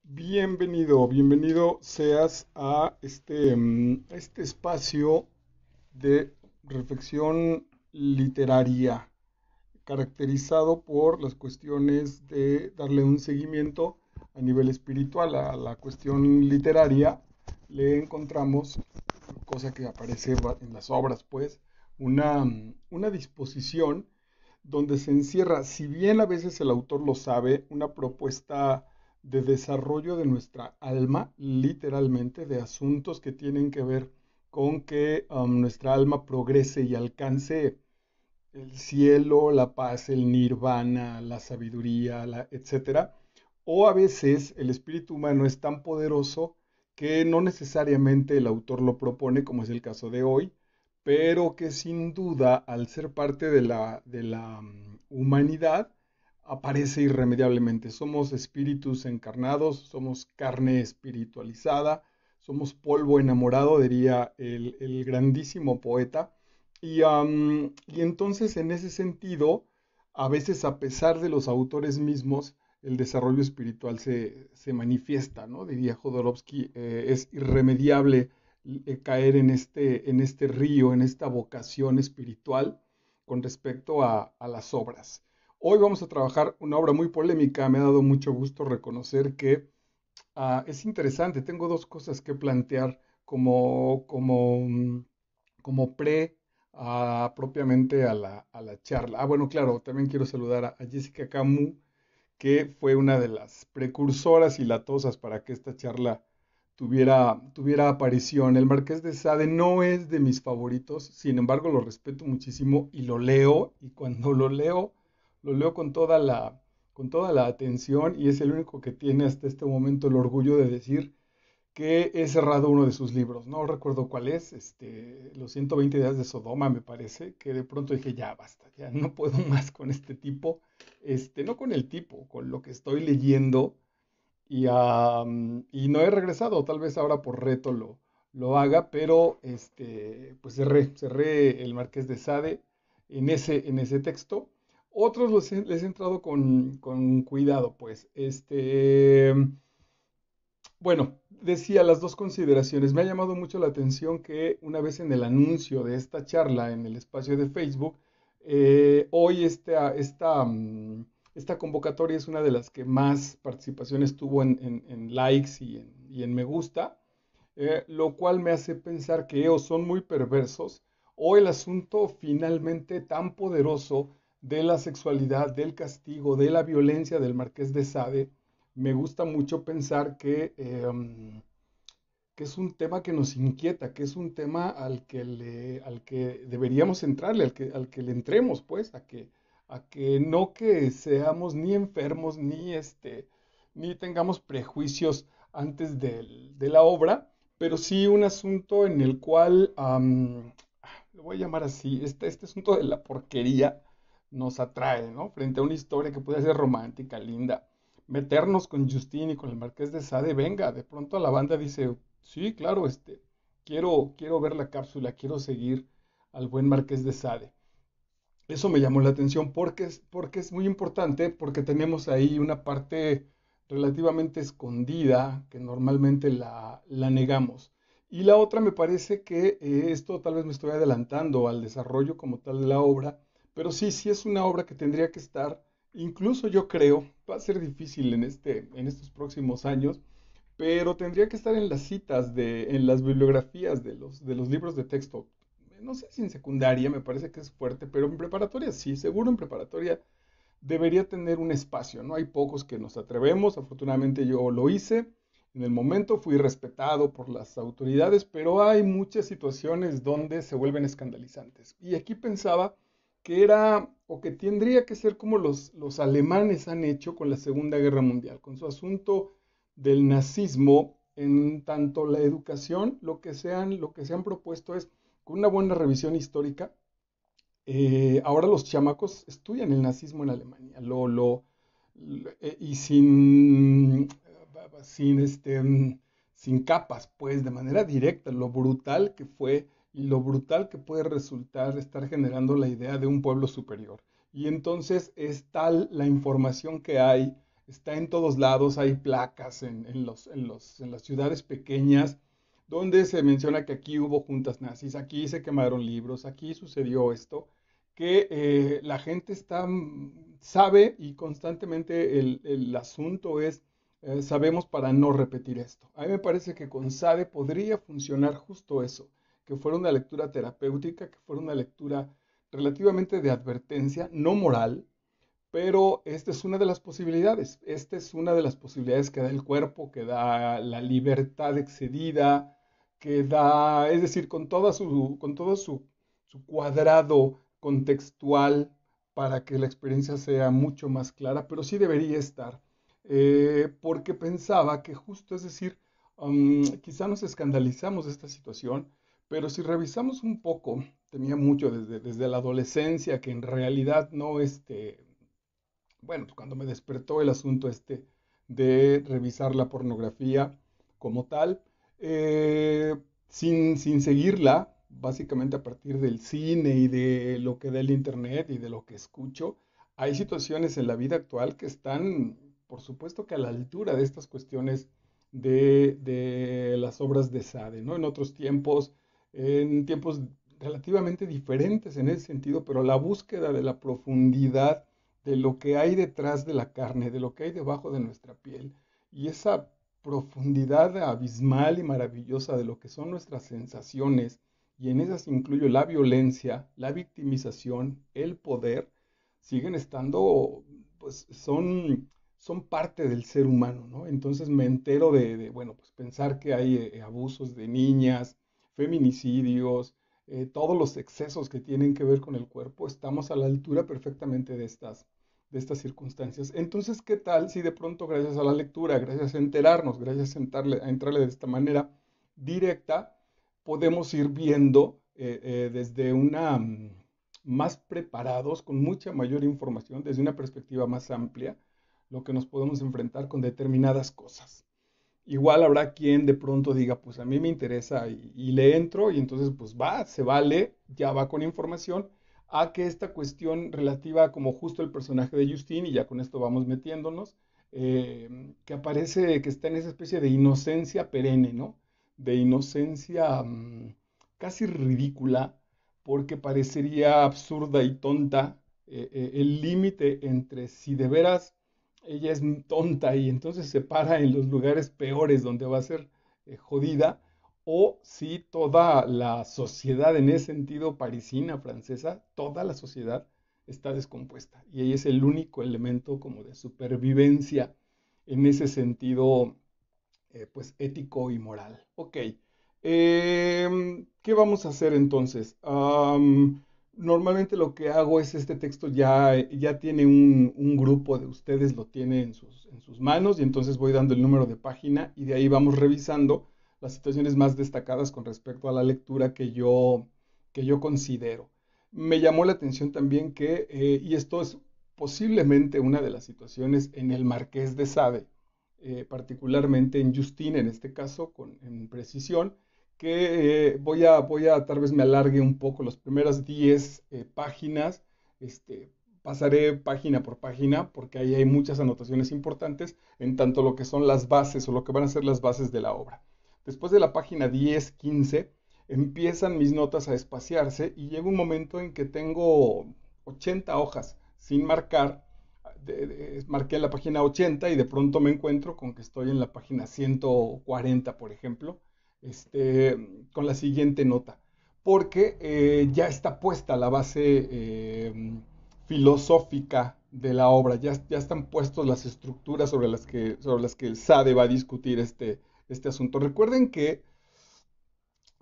Bienvenido seas a este espacio de reflexión literaria, caracterizado por las cuestiones de darle un seguimiento a nivel espiritual a la cuestión literaria. Le encontramos, cosa que aparece en las obras, pues, una disposición donde se encierra, si bien a veces el autor lo sabe, una propuesta de desarrollo de nuestra alma, literalmente, de asuntos que tienen que ver con que nuestra alma progrese y alcance el cielo, la paz, el nirvana, la sabiduría, etcétera. O a veces el espíritu humano es tan poderoso que no necesariamente el autor lo propone, como es el caso de hoy, pero que sin duda, al ser parte de la humanidad, aparece irremediablemente. Somos espíritus encarnados, somos carne espiritualizada, somos polvo enamorado, diría el grandísimo poeta. Y entonces, en ese sentido, a veces, a pesar de los autores mismos, el desarrollo espiritual se manifiesta, ¿no? Diría Jodorowsky, es irremediable caer en este río, en esta vocación espiritual con respecto a las obras. Hoy vamos a trabajar una obra muy polémica. Me ha dado mucho gusto reconocer que es interesante. Tengo dos cosas que plantear como pre propiamente a la charla. Bueno, claro, también quiero saludar a Jessica Camus, que fue una de las precursoras y latosas para que esta charla tuviera aparición. El Marqués de Sade no es de mis favoritos, sin embargo lo respeto muchísimo y lo leo, y cuando lo leo con toda la atención, y es el único que tiene hasta este momento el orgullo de decir que he cerrado uno de sus libros. No recuerdo cuál es, Los 120 días de Sodoma, me parece, que de pronto dije, ya basta, ya no puedo más con este tipo, no con el tipo, con lo que estoy leyendo, y no he regresado. Tal vez ahora por reto lo haga, pero pues cerré el Marqués de Sade en ese texto. Otros les he entrado con cuidado, pues. Bueno, decía las dos consideraciones. Me ha llamado mucho la atención que una vez en el anuncio de esta charla en el espacio de Facebook, hoy esta convocatoria es una de las que más participaciones tuvo en likes y en me gusta, lo cual me hace pensar que o son muy perversos o el asunto finalmente tan poderoso de la sexualidad, del castigo, de la violencia del Marqués de Sade. Me gusta mucho pensar que es un tema que nos inquieta, que es un tema al que deberíamos entrarle, al que le entremos, pues, a que no que seamos ni enfermos, ni tengamos prejuicios antes de la obra, pero sí un asunto en el cual, lo voy a llamar así, este asunto de la porquería nos atrae, ¿no? Frente a una historia que puede ser romántica, linda, meternos con Justin y con el Marqués de Sade, venga, de pronto la banda dice, sí, claro, quiero ver la cápsula, quiero seguir al buen Marqués de Sade. Eso me llamó la atención porque es muy importante, porque tenemos ahí una parte relativamente escondida que normalmente la negamos. Y la otra me parece que esto tal vez me estoy adelantando al desarrollo como tal de la obra, pero sí es una obra que tendría que estar, incluso yo creo, va a ser difícil en estos próximos años, pero tendría que estar en las citas, en las bibliografías de los libros de texto. No sé si en secundaria, me parece que es fuerte, pero en preparatoria sí, seguro en preparatoria debería tener un espacio, ¿no? Hay pocos que nos atrevemos, afortunadamente yo lo hice, en el momento fui respetado por las autoridades, pero hay muchas situaciones donde se vuelven escandalizantes. Y aquí pensaba que era o que tendría que ser como los alemanes han hecho con la Segunda Guerra Mundial, con su asunto del nazismo. En tanto la educación, lo que se han propuesto es con una buena revisión histórica. Ahora los chamacos estudian el nazismo en Alemania, y sin capas, pues de manera directa, lo brutal que fue y lo brutal que puede resultar estar generando la idea de un pueblo superior. Y entonces es tal la información que hay está en todos lados, hay placas en las ciudades pequeñas donde se menciona que aquí hubo juntas nazis, aquí se quemaron libros, aquí sucedió esto, que la gente sabe y constantemente el asunto es, sabemos para no repetir esto. A mí me parece que con SADE podría funcionar justo eso, que fuera una lectura terapéutica, que fuera una lectura relativamente de advertencia, no moral, pero esta es una de las posibilidades. Esta es una de las posibilidades que da el cuerpo, que da la libertad excedida, que da, es decir, su cuadrado contextual para que la experiencia sea mucho más clara, pero sí debería estar. Porque pensaba que justo, es decir, quizá nos escandalizamos de esta situación, pero si revisamos un poco, tenía mucho desde la adolescencia, que en realidad no, bueno, pues cuando me despertó el asunto de revisar la pornografía como tal, eh, sin seguirla, básicamente a partir del cine y de lo que da el internet y de lo que escucho, hay situaciones en la vida actual que están, por supuesto que a la altura de estas cuestiones de las obras de Sade, ¿no? En tiempos relativamente diferentes en ese sentido, pero la búsqueda de la profundidad de lo que hay detrás de la carne, de lo que hay debajo de nuestra piel, y esa profundidad abismal y maravillosa de lo que son nuestras sensaciones, y en esas incluyo la violencia, la victimización, el poder, siguen estando, pues son parte del ser humano, ¿no? Entonces me entero bueno, pues pensar que hay abusos de niñas, feminicidios, todos los excesos que tienen que ver con el cuerpo, estamos a la altura perfectamente de estas circunstancias. Entonces, ¿qué tal si de pronto, gracias a la lectura, gracias a enterarnos, gracias a entrarle de esta manera directa, podemos ir viendo desde una más preparados, con mucha mayor información, desde una perspectiva más amplia, lo que nos podemos enfrentar con determinadas cosas? Igual habrá quien de pronto diga, pues a mí me interesa y le entro y entonces pues va, se vale, ya va con información, a que esta cuestión relativa como justo el personaje de Justine, y ya con esto vamos metiéndonos, que aparece, que está en esa especie de inocencia perenne, ¿no? De inocencia casi ridícula, porque parecería absurda y tonta el límite entre si de veras ella es tonta y entonces se para en los lugares peores donde va a ser jodida, o si toda la sociedad, en ese sentido parisina, francesa, toda la sociedad está descompuesta y ella es el único elemento como de supervivencia en ese sentido, pues ético y moral. Ok, ¿qué vamos a hacer entonces? Normalmente lo que hago es este texto ya tiene un grupo de ustedes, lo tiene en sus manos y entonces voy dando el número de página y de ahí vamos revisando las situaciones más destacadas con respecto a la lectura que yo considero. Me llamó la atención también que, y esto es posiblemente una de las situaciones en el Marqués de Sade, particularmente en Justine, en este caso, en precisión, que voy a, tal vez me alargue un poco las primeras 10 páginas, pasaré página por página, porque ahí hay muchas anotaciones importantes, en tanto lo que son las bases o lo que van a ser las bases de la obra. Después de la página 10, 15, empiezan mis notas a espaciarse y llega un momento en que tengo 80 hojas sin marcar, marqué la página 80 y de pronto me encuentro con que estoy en la página 140, por ejemplo, con la siguiente nota, porque ya está puesta la base filosófica de la obra, ya están puestas las estructuras sobre las que el Sade va a discutir este asunto. Recuerden que,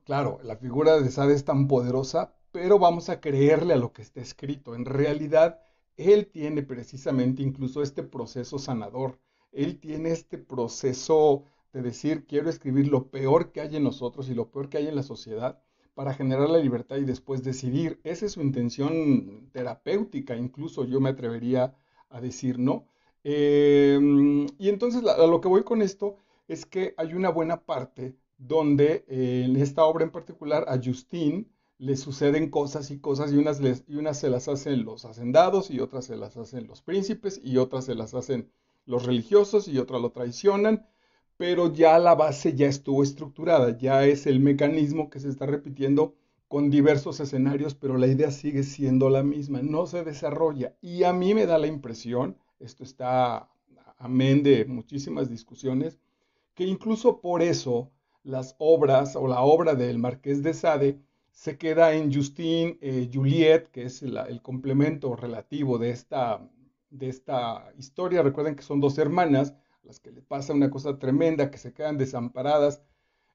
claro, la figura de Sade es tan poderosa, pero vamos a creerle a lo que está escrito. En realidad, él tiene precisamente incluso este proceso sanador. Él tiene este proceso de decir, quiero escribir lo peor que hay en nosotros y lo peor que hay en la sociedad para generar la libertad y después decidir. Esa es su intención terapéutica, incluso yo me atrevería a decir, ¿no? Y entonces a lo que voy con esto es que hay una buena parte donde en esta obra en particular a Justine le suceden cosas y cosas y unas se las hacen los hacendados y otras se las hacen los príncipes y otras se las hacen los religiosos y otros lo traicionan, pero ya la base ya estuvo estructurada, ya es el mecanismo que se está repitiendo con diversos escenarios, pero la idea sigue siendo la misma, no se desarrolla. Y a mí me da la impresión, esto está amén de muchísimas discusiones, que incluso por eso las obras o la obra del Marqués de Sade se queda en Justine Juliet, que es el complemento relativo de esta historia. Recuerden que son dos hermanas, las que le pasa una cosa tremenda, que se quedan desamparadas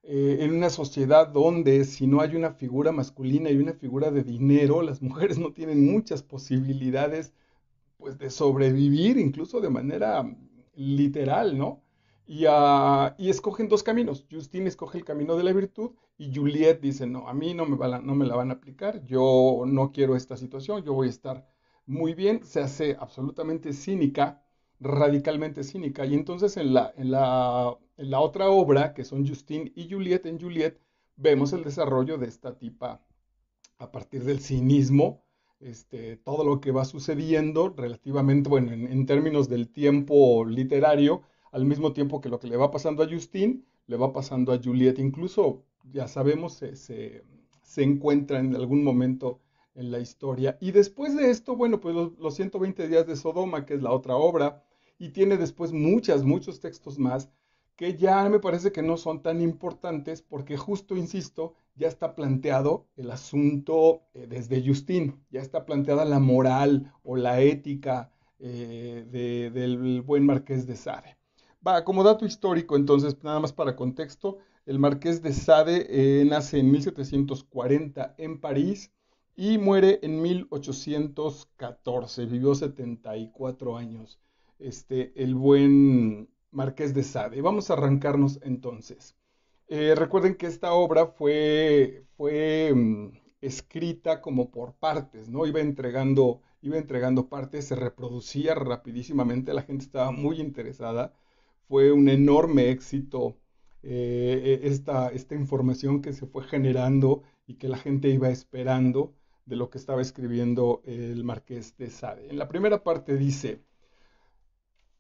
en una sociedad donde si no hay una figura masculina y una figura de dinero, las mujeres no tienen muchas posibilidades pues de sobrevivir incluso de manera literal, ¿no? Y escogen dos caminos. Justine escoge el camino de la virtud y Juliet dice, no, a mí no me la van a aplicar, yo no quiero esta situación, yo voy a estar muy bien. Se hace absolutamente cínica, radicalmente cínica. Y entonces en la otra obra, que son Justine y Juliet, en Juliet vemos el desarrollo de esta tipa a partir del cinismo, todo lo que va sucediendo relativamente, bueno, en términos del tiempo literario, al mismo tiempo que lo que le va pasando a Justine, le va pasando a Juliet. Incluso, ya sabemos, se encuentra en algún momento en la historia. Y después de esto, bueno, pues los 120 días de Sodoma, que es la otra obra, y tiene después muchos textos más que ya me parece que no son tan importantes porque justo, insisto, ya está planteado el asunto desde Justín, ya está planteada la moral o la ética del buen Marqués de Sade. Va, como dato histórico, entonces, nada más para contexto, el Marqués de Sade nace en 1740 en París y muere en 1814, vivió 74 años. El buen Marqués de Sade. Vamos a arrancarnos entonces. Recuerden que esta obra fue escrita como por partes, ¿no? Iba entregando partes, se reproducía rapidísimamente, la gente estaba muy interesada. Fue un enorme éxito esta información que se fue generando y que la gente iba esperando de lo que estaba escribiendo el Marqués de Sade. En la primera parte dice,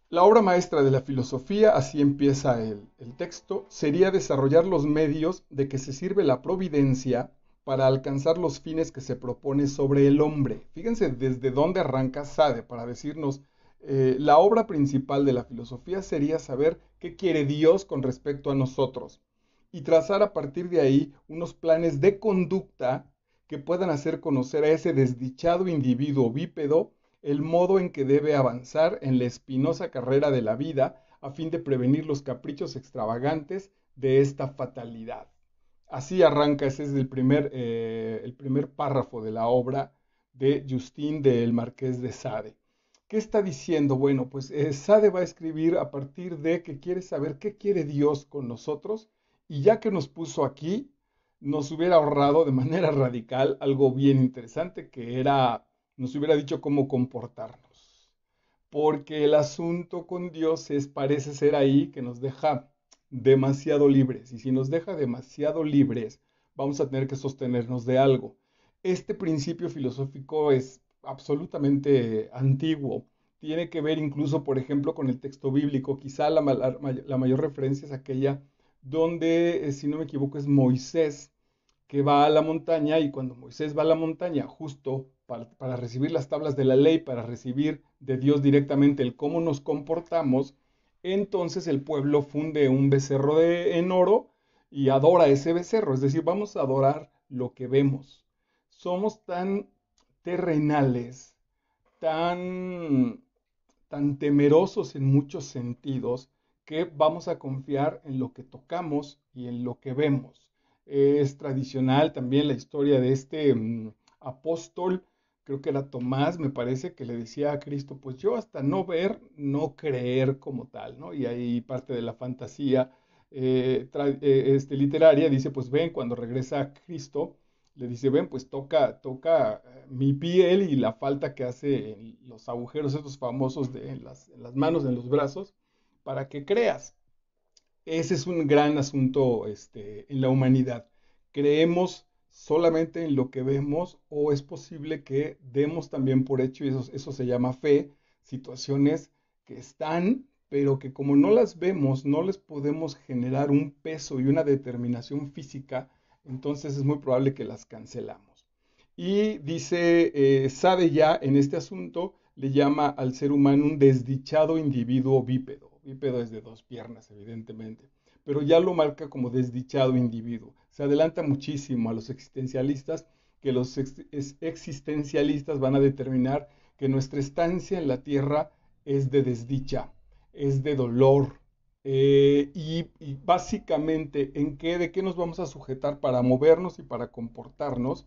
la obra maestra de la filosofía, así empieza el texto, sería desarrollar los medios de que se sirve la providencia para alcanzar los fines que se propone sobre el hombre. Fíjense desde dónde arranca Sade para decirnos, la obra principal de la filosofía sería saber qué quiere Dios con respecto a nosotros y trazar a partir de ahí unos planes de conducta que puedan hacer conocer a ese desdichado individuo bípedo el modo en que debe avanzar en la espinosa carrera de la vida a fin de prevenir los caprichos extravagantes de esta fatalidad. Así arranca, ese es el primer párrafo de la obra de Justín del Marqués de Sade. ¿Qué está diciendo? Bueno, pues Sade va a escribir a partir de que quiere saber qué quiere Dios con nosotros y ya que nos puso aquí, nos hubiera ahorrado de manera radical algo bien interesante que era nos hubiera dicho cómo comportarnos. Porque el asunto con Dios parece ser ahí que nos deja demasiado libres. Y si nos deja demasiado libres, vamos a tener que sostenernos de algo. Este principio filosófico es absolutamente antiguo. Tiene que ver incluso, por ejemplo, con el texto bíblico. Quizá la mayor referencia es aquella donde, si no me equivoco, es Moisés que va a la montaña y cuando Moisés va a la montaña justo para recibir las tablas de la ley, para recibir de Dios directamente el cómo nos comportamos, entonces el pueblo funde un becerro en oro y adora ese becerro, es decir, vamos a adorar lo que vemos. Somos tan terrenales, tan, tan temerosos en muchos sentidos, que vamos a confiar en lo que tocamos y en lo que vemos. Es tradicional también la historia de apóstol, creo que era Tomás, me parece, que le decía a Cristo, pues yo hasta no ver, no creer como tal, ¿no? Y ahí parte de la fantasía literaria dice, pues ven, cuando regresa Cristo, le dice, ven, pues toca mi piel y la falta que hace en los agujeros estos famosos en las manos, en los brazos, para que creas. Ese es un gran asunto en la humanidad. ¿Creemos solamente en lo que vemos o es posible que demos también por hecho, y eso se llama fe, situaciones que están, pero que como no las vemos, no les podemos generar un peso y una determinación física, entonces es muy probable que las cancelamos. Y dice Sade ya en este asunto, le llama al ser humano un desdichado individuo bípedo. Bípedo es de dos piernas, evidentemente, pero ya lo marca como desdichado individuo. Se adelanta muchísimo a los existencialistas, que los existencialistas van a determinar que nuestra estancia en la Tierra es de desdicha, es de dolor. Y básicamente, ¿de qué nos vamos a sujetar para movernos y para comportarnos?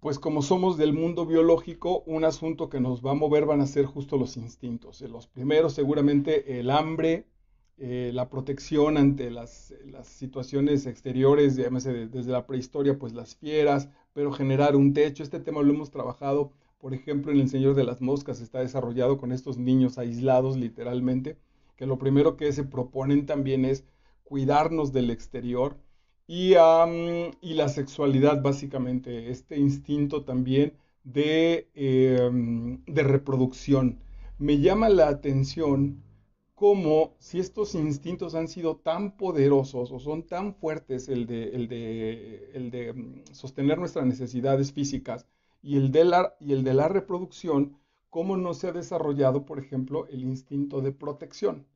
Pues como somos del mundo biológico, un asunto que nos va a mover van a ser justo los instintos. Los primeros seguramente el hambre, la protección ante las situaciones exteriores, desde la prehistoria, pues las fieras, pero generar un techo. Este tema lo hemos trabajado, por ejemplo, en El Señor de las Moscas, está desarrollado con estos niños aislados literalmente, que lo primero que se proponen también es cuidarnos del exterior y la sexualidad, básicamente, este instinto también de reproducción. Me llama la atención cómo si estos instintos han sido tan poderosos o son tan fuertes, el de sostener nuestras necesidades físicas y el de la reproducción, cómo no se ha desarrollado, por ejemplo, el instinto de protección.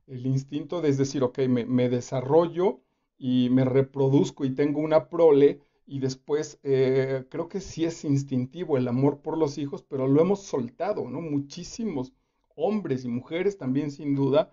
El instinto de, es decir, ok, me desarrollo y me reproduzco y tengo una prole y después creo que sí es instintivo el amor por los hijos, pero lo hemos soltado, ¿no? Muchísimos hombres y mujeres también sin duda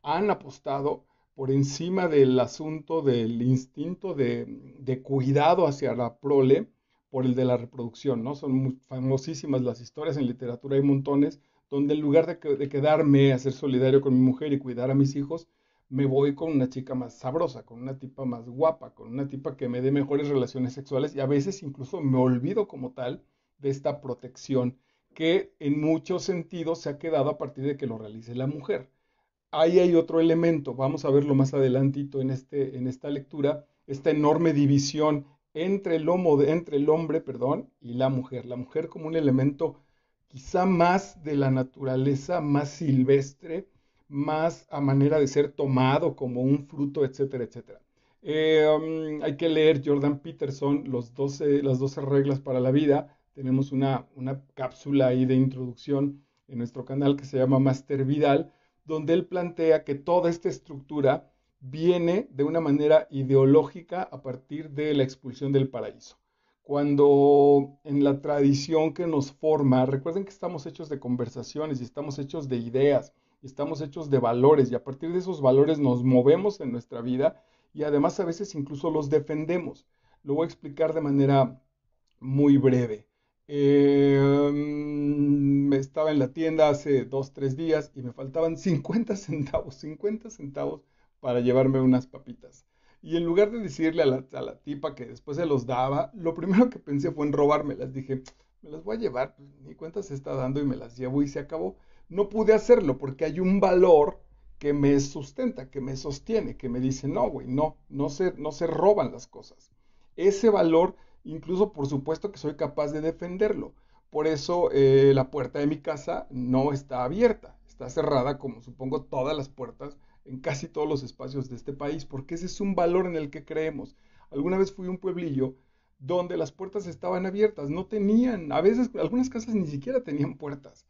han apostado por encima del asunto del instinto de cuidado hacia la prole por el de la reproducción, ¿no? Son muy famosísimas las historias en literatura, hay montones, donde en lugar de quedarme a ser solidario con mi mujer y cuidar a mis hijos, me voy con una chica más sabrosa, con una tipa más guapa, con una tipa que me dé mejores relaciones sexuales y a veces incluso me olvido como tal de esta protección que en muchos sentidos se ha quedado a partir de que lo realice la mujer. Ahí hay otro elemento, vamos a verlo más adelantito en esta lectura, esta enorme división entre el hombre, perdón, y la mujer. La mujer como un elemento quizá más de la naturaleza, más silvestre, más a manera de ser tomado como un fruto, etcétera, etcétera. Hay que leer Jordan Peterson, las 12 reglas para la vida. Tenemos una cápsula ahí de introducción en nuestro canal que se llama Master Vidal, donde él plantea que toda esta estructura viene de una manera ideológica a partir de la expulsión del paraíso. Cuando en la tradición que nos forma, recuerden que estamos hechos de conversaciones y estamos hechos de ideas, y estamos hechos de valores y a partir de esos valores nos movemos en nuestra vida y además a veces incluso los defendemos. Lo voy a explicar de manera muy breve. Estaba en la tienda hace 2, 3 días y me faltaban 50 centavos para llevarme unas papitas. Y en lugar de decirle a la tipa que después se los daba, lo primero que pensé fue en robármelas. Dije, me las voy a llevar, pues, ni cuenta se está dando y me las llevo y se acabó. No pude hacerlo porque hay un valor que me sustenta, que me sostiene, que me dice, no, güey, no se roban las cosas. Ese valor, incluso por supuesto que soy capaz de defenderlo. Por eso la puerta de mi casa no está abierta, está cerrada como supongo todas las puertas en casi todos los espacios de este país, porque ese es un valor en el que creemos. Alguna vez fui a un pueblillo donde las puertas estaban abiertas, no tenían, a veces algunas casas ni siquiera tenían puertas.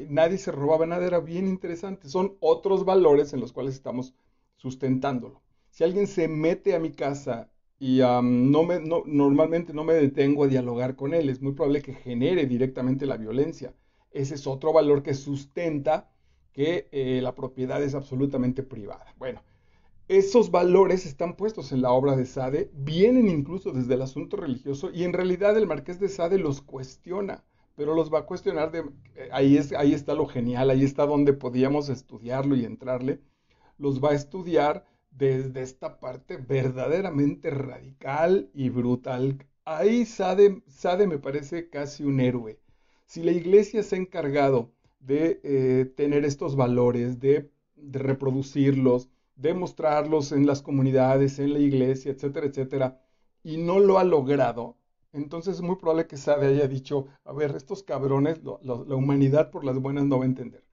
Nadie se robaba nada, era bien interesante. Son otros valores en los cuales estamos sustentándolo. Si alguien se mete a mi casa y normalmente no me detengo a dialogar con él, es muy probable que genere directamente la violencia. Ese es otro valor que sustenta que la propiedad es absolutamente privada. Bueno, esos valores están puestos en la obra de Sade, vienen incluso desde el asunto religioso y en realidad el Marqués de Sade los cuestiona, pero los va a cuestionar ahí está lo genial, ahí está donde podíamos estudiarlo y entrarle, los va a estudiar desde esta parte verdaderamente radical y brutal. Ahí Sade me parece casi un héroe. Si la iglesia se ha encargado de tener estos valores, de reproducirlos, de mostrarlos en las comunidades, en la iglesia, etcétera, etcétera, y no lo ha logrado, entonces es muy probable que Sade haya dicho, a ver, estos cabrones, la humanidad por las buenas no va a entender.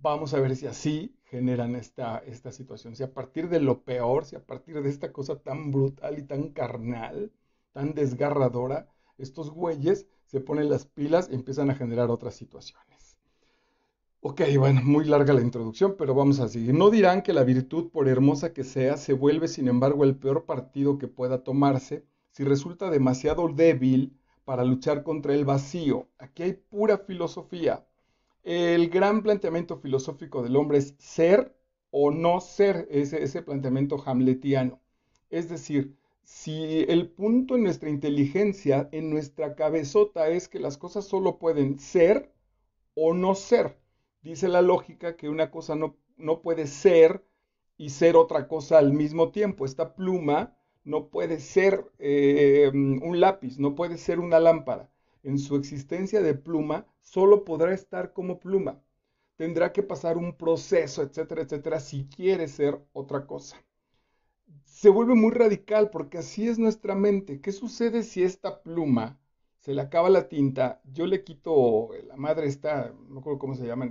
Vamos a ver si así generan esta situación, si a partir de lo peor, si a partir de esta cosa tan brutal y tan carnal, tan desgarradora, estos güeyes se ponen las pilas y empiezan a generar otras situaciones. Ok, bueno, muy larga la introducción, pero vamos a seguir. No dirán que la virtud, por hermosa que sea, se vuelve, sin embargo, el peor partido que pueda tomarse si resulta demasiado débil para luchar contra el vacío. Aquí hay pura filosofía. El gran planteamiento filosófico del hombre es ser o no ser, ese planteamiento hamletiano. Es decir, si el punto en nuestra inteligencia, en nuestra cabezota, es que las cosas solo pueden ser o no ser, dice la lógica que una cosa no puede ser y ser otra cosa al mismo tiempo. Esta pluma no puede ser un lápiz, no puede ser una lámpara. En su existencia de pluma, solo podrá estar como pluma. Tendrá que pasar un proceso, etcétera, etcétera, si quiere ser otra cosa. Se vuelve muy radical porque así es nuestra mente. ¿Qué sucede si esta pluma se le acaba la tinta? Yo le quito la madre esta, no me acuerdo cómo se llaman,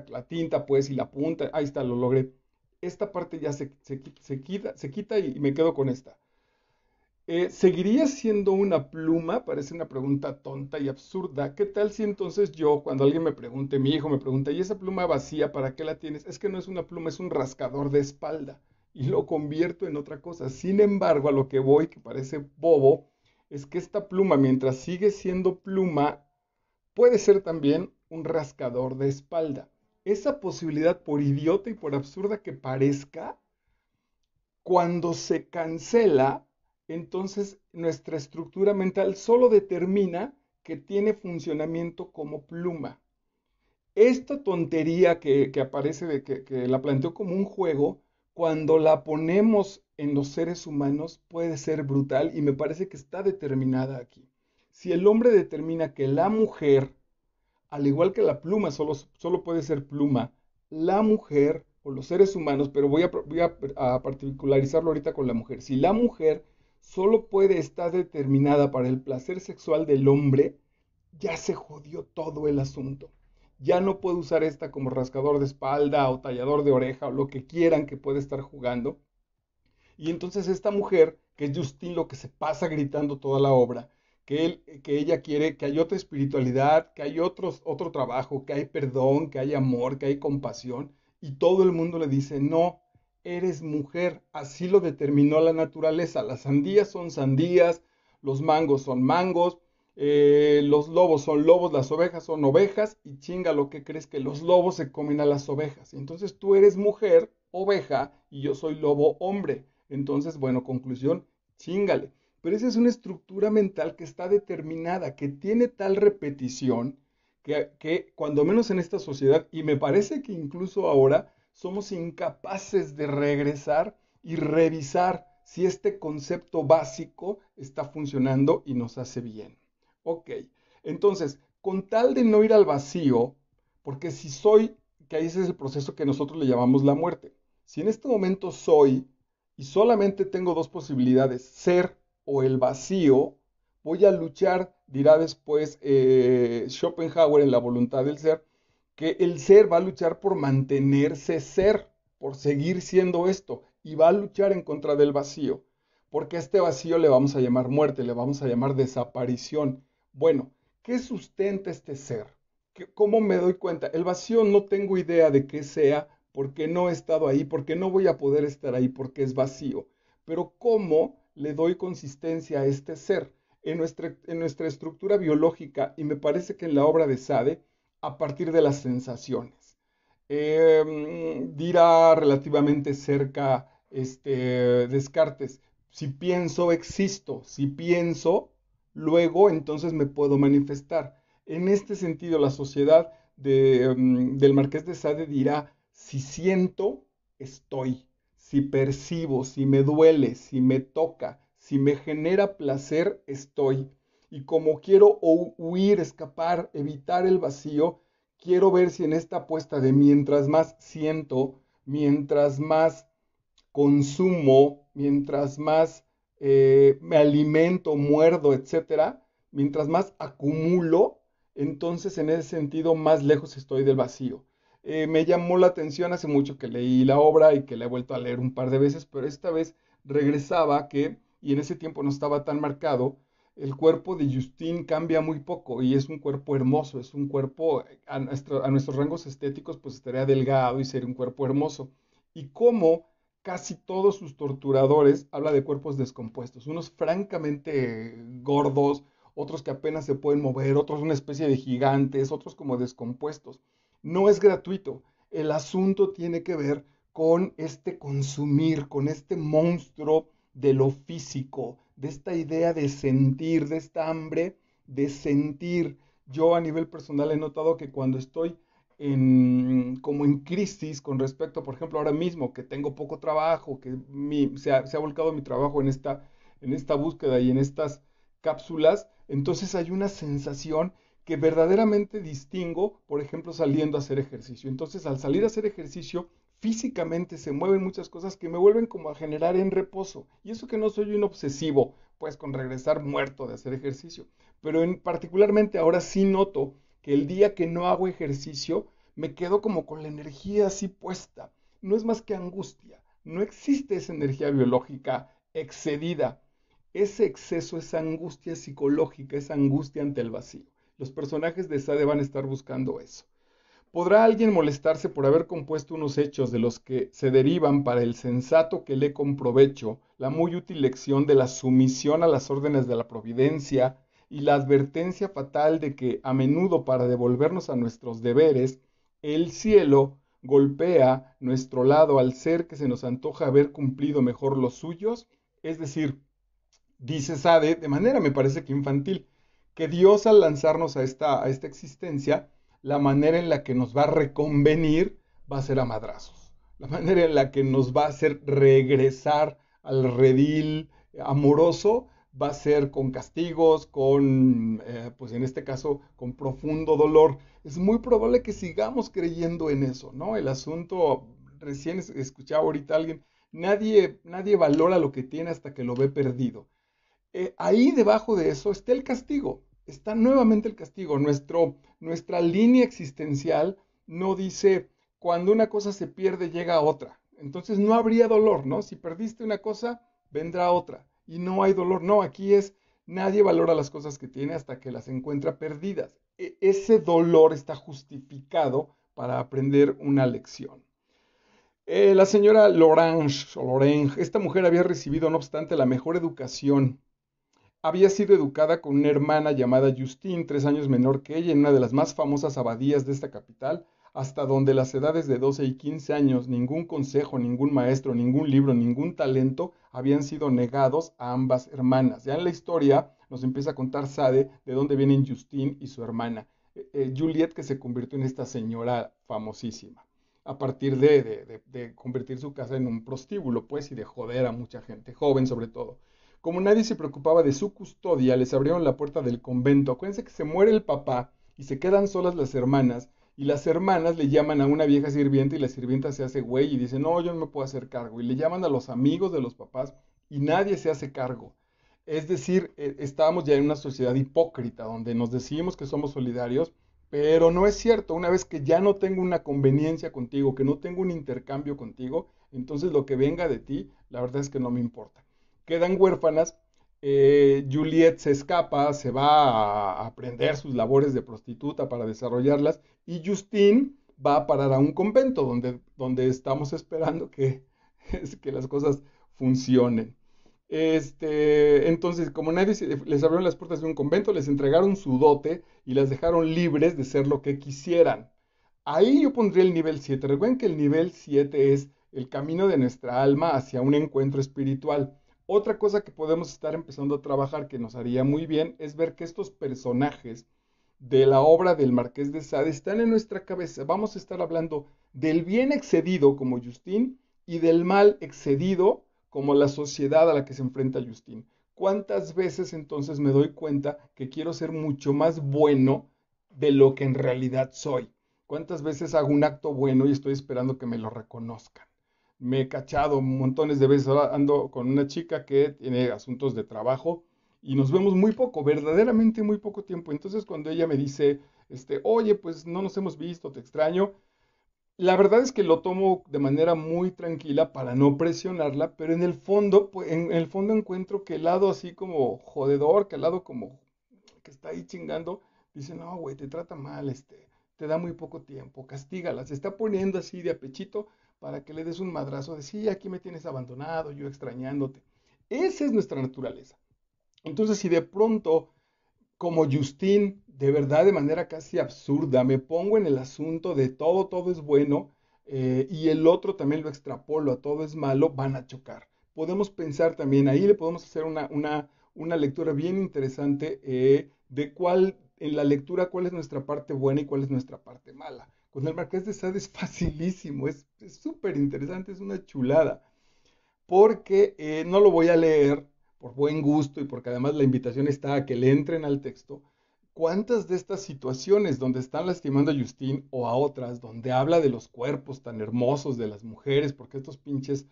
la tinta pues y la punta, ahí está, lo logré. Esta parte ya se quita y me quedo con esta. ¿Seguiría siendo una pluma? Parece una pregunta tonta y absurda. ¿Qué tal si entonces yo, cuando alguien me pregunte, mi hijo me pregunta, ¿y esa pluma vacía, para qué la tienes? Es que no es una pluma, es un rascador de espalda y lo convierto en otra cosa. Sin embargo, a lo que voy, que parece bobo, es que esta pluma, mientras sigue siendo pluma, puede ser también un rascador de espalda. Esa posibilidad, por idiota y por absurda que parezca, cuando se cancela, entonces nuestra estructura mental solo determina que tiene funcionamiento como pluma. Esta tontería que aparece que la planteó como un juego, cuando la ponemos en los seres humanos puede ser brutal y me parece que está determinada aquí. Si el hombre determina que la mujer, al igual que la pluma, solo puede ser pluma, la mujer o los seres humanos, pero voy a particularizarlo ahorita con la mujer. Si la mujer solo puede estar determinada para el placer sexual del hombre, ya se jodió todo el asunto. Ya no puedo usar esta como rascador de espalda o tallador de oreja o lo que quieran que pueda estar jugando. Y entonces esta mujer, que es Justine, lo que se pasa gritando toda la obra, que ella quiere que hay otra espiritualidad, que hay otro trabajo, que hay perdón, que hay amor, que hay compasión, y todo el mundo le dice, no, eres mujer, así lo determinó la naturaleza, las sandías son sandías, los mangos son mangos, los lobos son lobos, las ovejas son ovejas, y chinga lo que crees que los lobos se comen a las ovejas. Entonces tú eres mujer, oveja, y yo soy lobo, hombre. Entonces, bueno, conclusión, chingale. Pero esa es una estructura mental que está determinada, que tiene tal repetición, que cuando menos en esta sociedad, y me parece que incluso ahora, somos incapaces de regresar y revisar si este concepto básico está funcionando y nos hace bien. Ok, entonces, con tal de no ir al vacío, porque si soy, que ahí ese es el proceso que nosotros le llamamos la muerte. Si en este momento soy y solamente tengo dos posibilidades, ser o el vacío, voy a luchar, dirá después Schopenhauer en La voluntad del ser, que el ser va a luchar por mantenerse ser, por seguir siendo esto, y va a luchar en contra del vacío, porque a este vacío le vamos a llamar muerte, le vamos a llamar desaparición. Bueno, ¿qué sustenta este ser? ¿Cómo me doy cuenta? El vacío no tengo idea de qué sea, porque no he estado ahí, porque no voy a poder estar ahí, porque es vacío. Pero ¿cómo le doy consistencia a este ser? En nuestra estructura biológica, y me parece que en la obra de Sade, a partir de las sensaciones. Dirá relativamente cerca Descartes, si pienso, existo, si pienso, luego entonces me puedo manifestar. En este sentido, la sociedad del Marqués de Sade dirá, si siento, estoy, si percibo, si me duele, si me toca, si me genera placer, estoy. Y como quiero huir, escapar, evitar el vacío, quiero ver si en esta apuesta de mientras más siento, mientras más consumo, mientras más me alimento, muerdo, etcétera, mientras más acumulo, entonces en ese sentido más lejos estoy del vacío. Me llamó la atención hace mucho que leí la obra y que la he vuelto a leer un par de veces, pero esta vez regresaba que, y en ese tiempo no estaba tan marcado, el cuerpo de Justine cambia muy poco y es un cuerpo hermoso, es un cuerpo a nuestros rangos estéticos pues estaría delgado y sería un cuerpo hermoso. Y cómo casi todos sus torturadores habla de cuerpos descompuestos, unos francamente gordos, otros que apenas se pueden mover, otros una especie de gigantes, otros como descompuestos. No es gratuito. El asunto tiene que ver con este consumir, con este monstruo de lo físico, de esta idea de sentir, de esta hambre de sentir. Yo a nivel personal he notado que cuando estoy como en crisis con respecto, por ejemplo, ahora mismo que tengo poco trabajo, que se ha volcado mi trabajo en esta búsqueda y en estas cápsulas, entonces hay una sensación que verdaderamente distingo, por ejemplo, saliendo a hacer ejercicio. Entonces, al salir a hacer ejercicio, físicamente se mueven muchas cosas que me vuelven como a generar en reposo. Y eso que no soy un obsesivo, pues con regresar muerto de hacer ejercicio. Pero particularmente ahora sí noto que el día que no hago ejercicio, me quedo como con la energía así puesta. No es más que angustia. No existe esa energía biológica excedida. Ese exceso, esa angustia psicológica, esa angustia ante el vacío. Los personajes de Sade van a estar buscando eso. ¿Podrá alguien molestarse por haber compuesto unos hechos de los que se derivan para el sensato que lee con provecho la muy útil lección de la sumisión a las órdenes de la providencia y la advertencia fatal de que a menudo para devolvernos a nuestros deberes, el cielo golpea nuestro lado al ser que se nos antoja haber cumplido mejor los suyos? Es decir, dice Sade, de manera me parece que infantil, que Dios al lanzarnos a esta existencia, la manera en la que nos va a reconvenir va a ser a madrazos. La manera en la que nos va a hacer regresar al redil amoroso va a ser con castigos, pues en este caso, con profundo dolor. Es muy probable que sigamos creyendo en eso, ¿no? El asunto, recién escuchaba ahorita a alguien, nadie valora lo que tiene hasta que lo ve perdido. Ahí debajo de eso está el castigo, está nuevamente el castigo. Nuestra línea existencial no dice cuando una cosa se pierde llega otra. Entonces no habría dolor, ¿no? Si perdiste una cosa, vendrá otra. Y no hay dolor, no, aquí es nadie valora las cosas que tiene hasta que las encuentra perdidas. Ese dolor está justificado para aprender una lección. La señora Lorange, esta mujer había recibido, no obstante, la mejor educación. Había sido educada con una hermana llamada Justine, 3 años menor que ella, en una de las más famosas abadías de esta capital, hasta donde las edades de 12 y 15 años, ningún consejo, ningún maestro, ningún libro, ningún talento habían sido negados a ambas hermanas. Ya en la historia nos empieza a contar Sade de dónde vienen Justine y su hermana, Juliet, que se convirtió en esta señora famosísima, a partir de convertir su casa en un prostíbulo, pues, y de joder a mucha gente, joven sobre todo. Como nadie se preocupaba de su custodia, les abrieron la puerta del convento. Acuérdense que se muere el papá y se quedan solas las hermanas, y las hermanas le llaman a una vieja sirvienta y la sirvienta se hace güey y dice, no, yo no me puedo hacer cargo. Y le llaman a los amigos de los papás y nadie se hace cargo. Es decir, estábamos ya en una sociedad hipócrita donde nos decimos que somos solidarios, pero no es cierto. Una vez que ya no tengo una conveniencia contigo, que no tengo un intercambio contigo, entonces lo que venga de ti, la verdad es que no me importa. Quedan huérfanas. Juliet se escapa, se va a aprender sus labores de prostituta para desarrollarlas, y Justine va a parar a un convento donde estamos esperando que las cosas funcionen. Entonces, como nadie les abrieron las puertas de un convento, les entregaron su dote y las dejaron libres de ser lo que quisieran. Ahí yo pondría el nivel 7. Recuerden que el nivel 7 es el camino de nuestra alma hacia un encuentro espiritual. Otra cosa que podemos estar empezando a trabajar que nos haría muy bien es ver que estos personajes de la obra del Marqués de Sade están en nuestra cabeza. Vamos a estar hablando del bien excedido como Justín y del mal excedido como la sociedad a la que se enfrenta Justín. ¿Cuántas veces entonces me doy cuenta que quiero ser mucho más bueno de lo que en realidad soy? ¿Cuántas veces hago un acto bueno y estoy esperando que me lo reconozcan? Me he cachado montones de veces. Ahora ando con una chica que tiene asuntos de trabajo y nos vemos muy poco, verdaderamente muy poco tiempo. Entonces cuando ella me dice, oye, pues no nos hemos visto, te extraño, La verdad es que lo tomo de manera muy tranquila para no presionarla, pero en el fondo, en el fondo encuentro que el lado así como jodedor, que el lado como que está ahí chingando, dice, no, güey, te trata mal, te da muy poco tiempo, castígala, se está poniendo así de a pechito para que le des un madrazo de, sí, aquí me tienes abandonado, yo extrañándote. Esa es nuestra naturaleza. Entonces, si de pronto como Justin, de verdad, de manera casi absurda, me pongo en el asunto de todo, todo es bueno, y el otro también lo extrapolo a todo es malo, van a chocar. Podemos pensar también, ahí le podemos hacer una lectura bien interesante de cuál, en la lectura, cuál es nuestra parte buena y cuál es nuestra parte mala. Con el Marqués de Sade es facilísimo, es súper interesante, es una chulada porque no lo voy a leer por buen gusto y porque además la invitación está a que le entren al texto. ¿Cuántas de estas situaciones donde están lastimando a Justin o a otras, donde habla de los cuerpos tan hermosos de las mujeres, porque estos pinches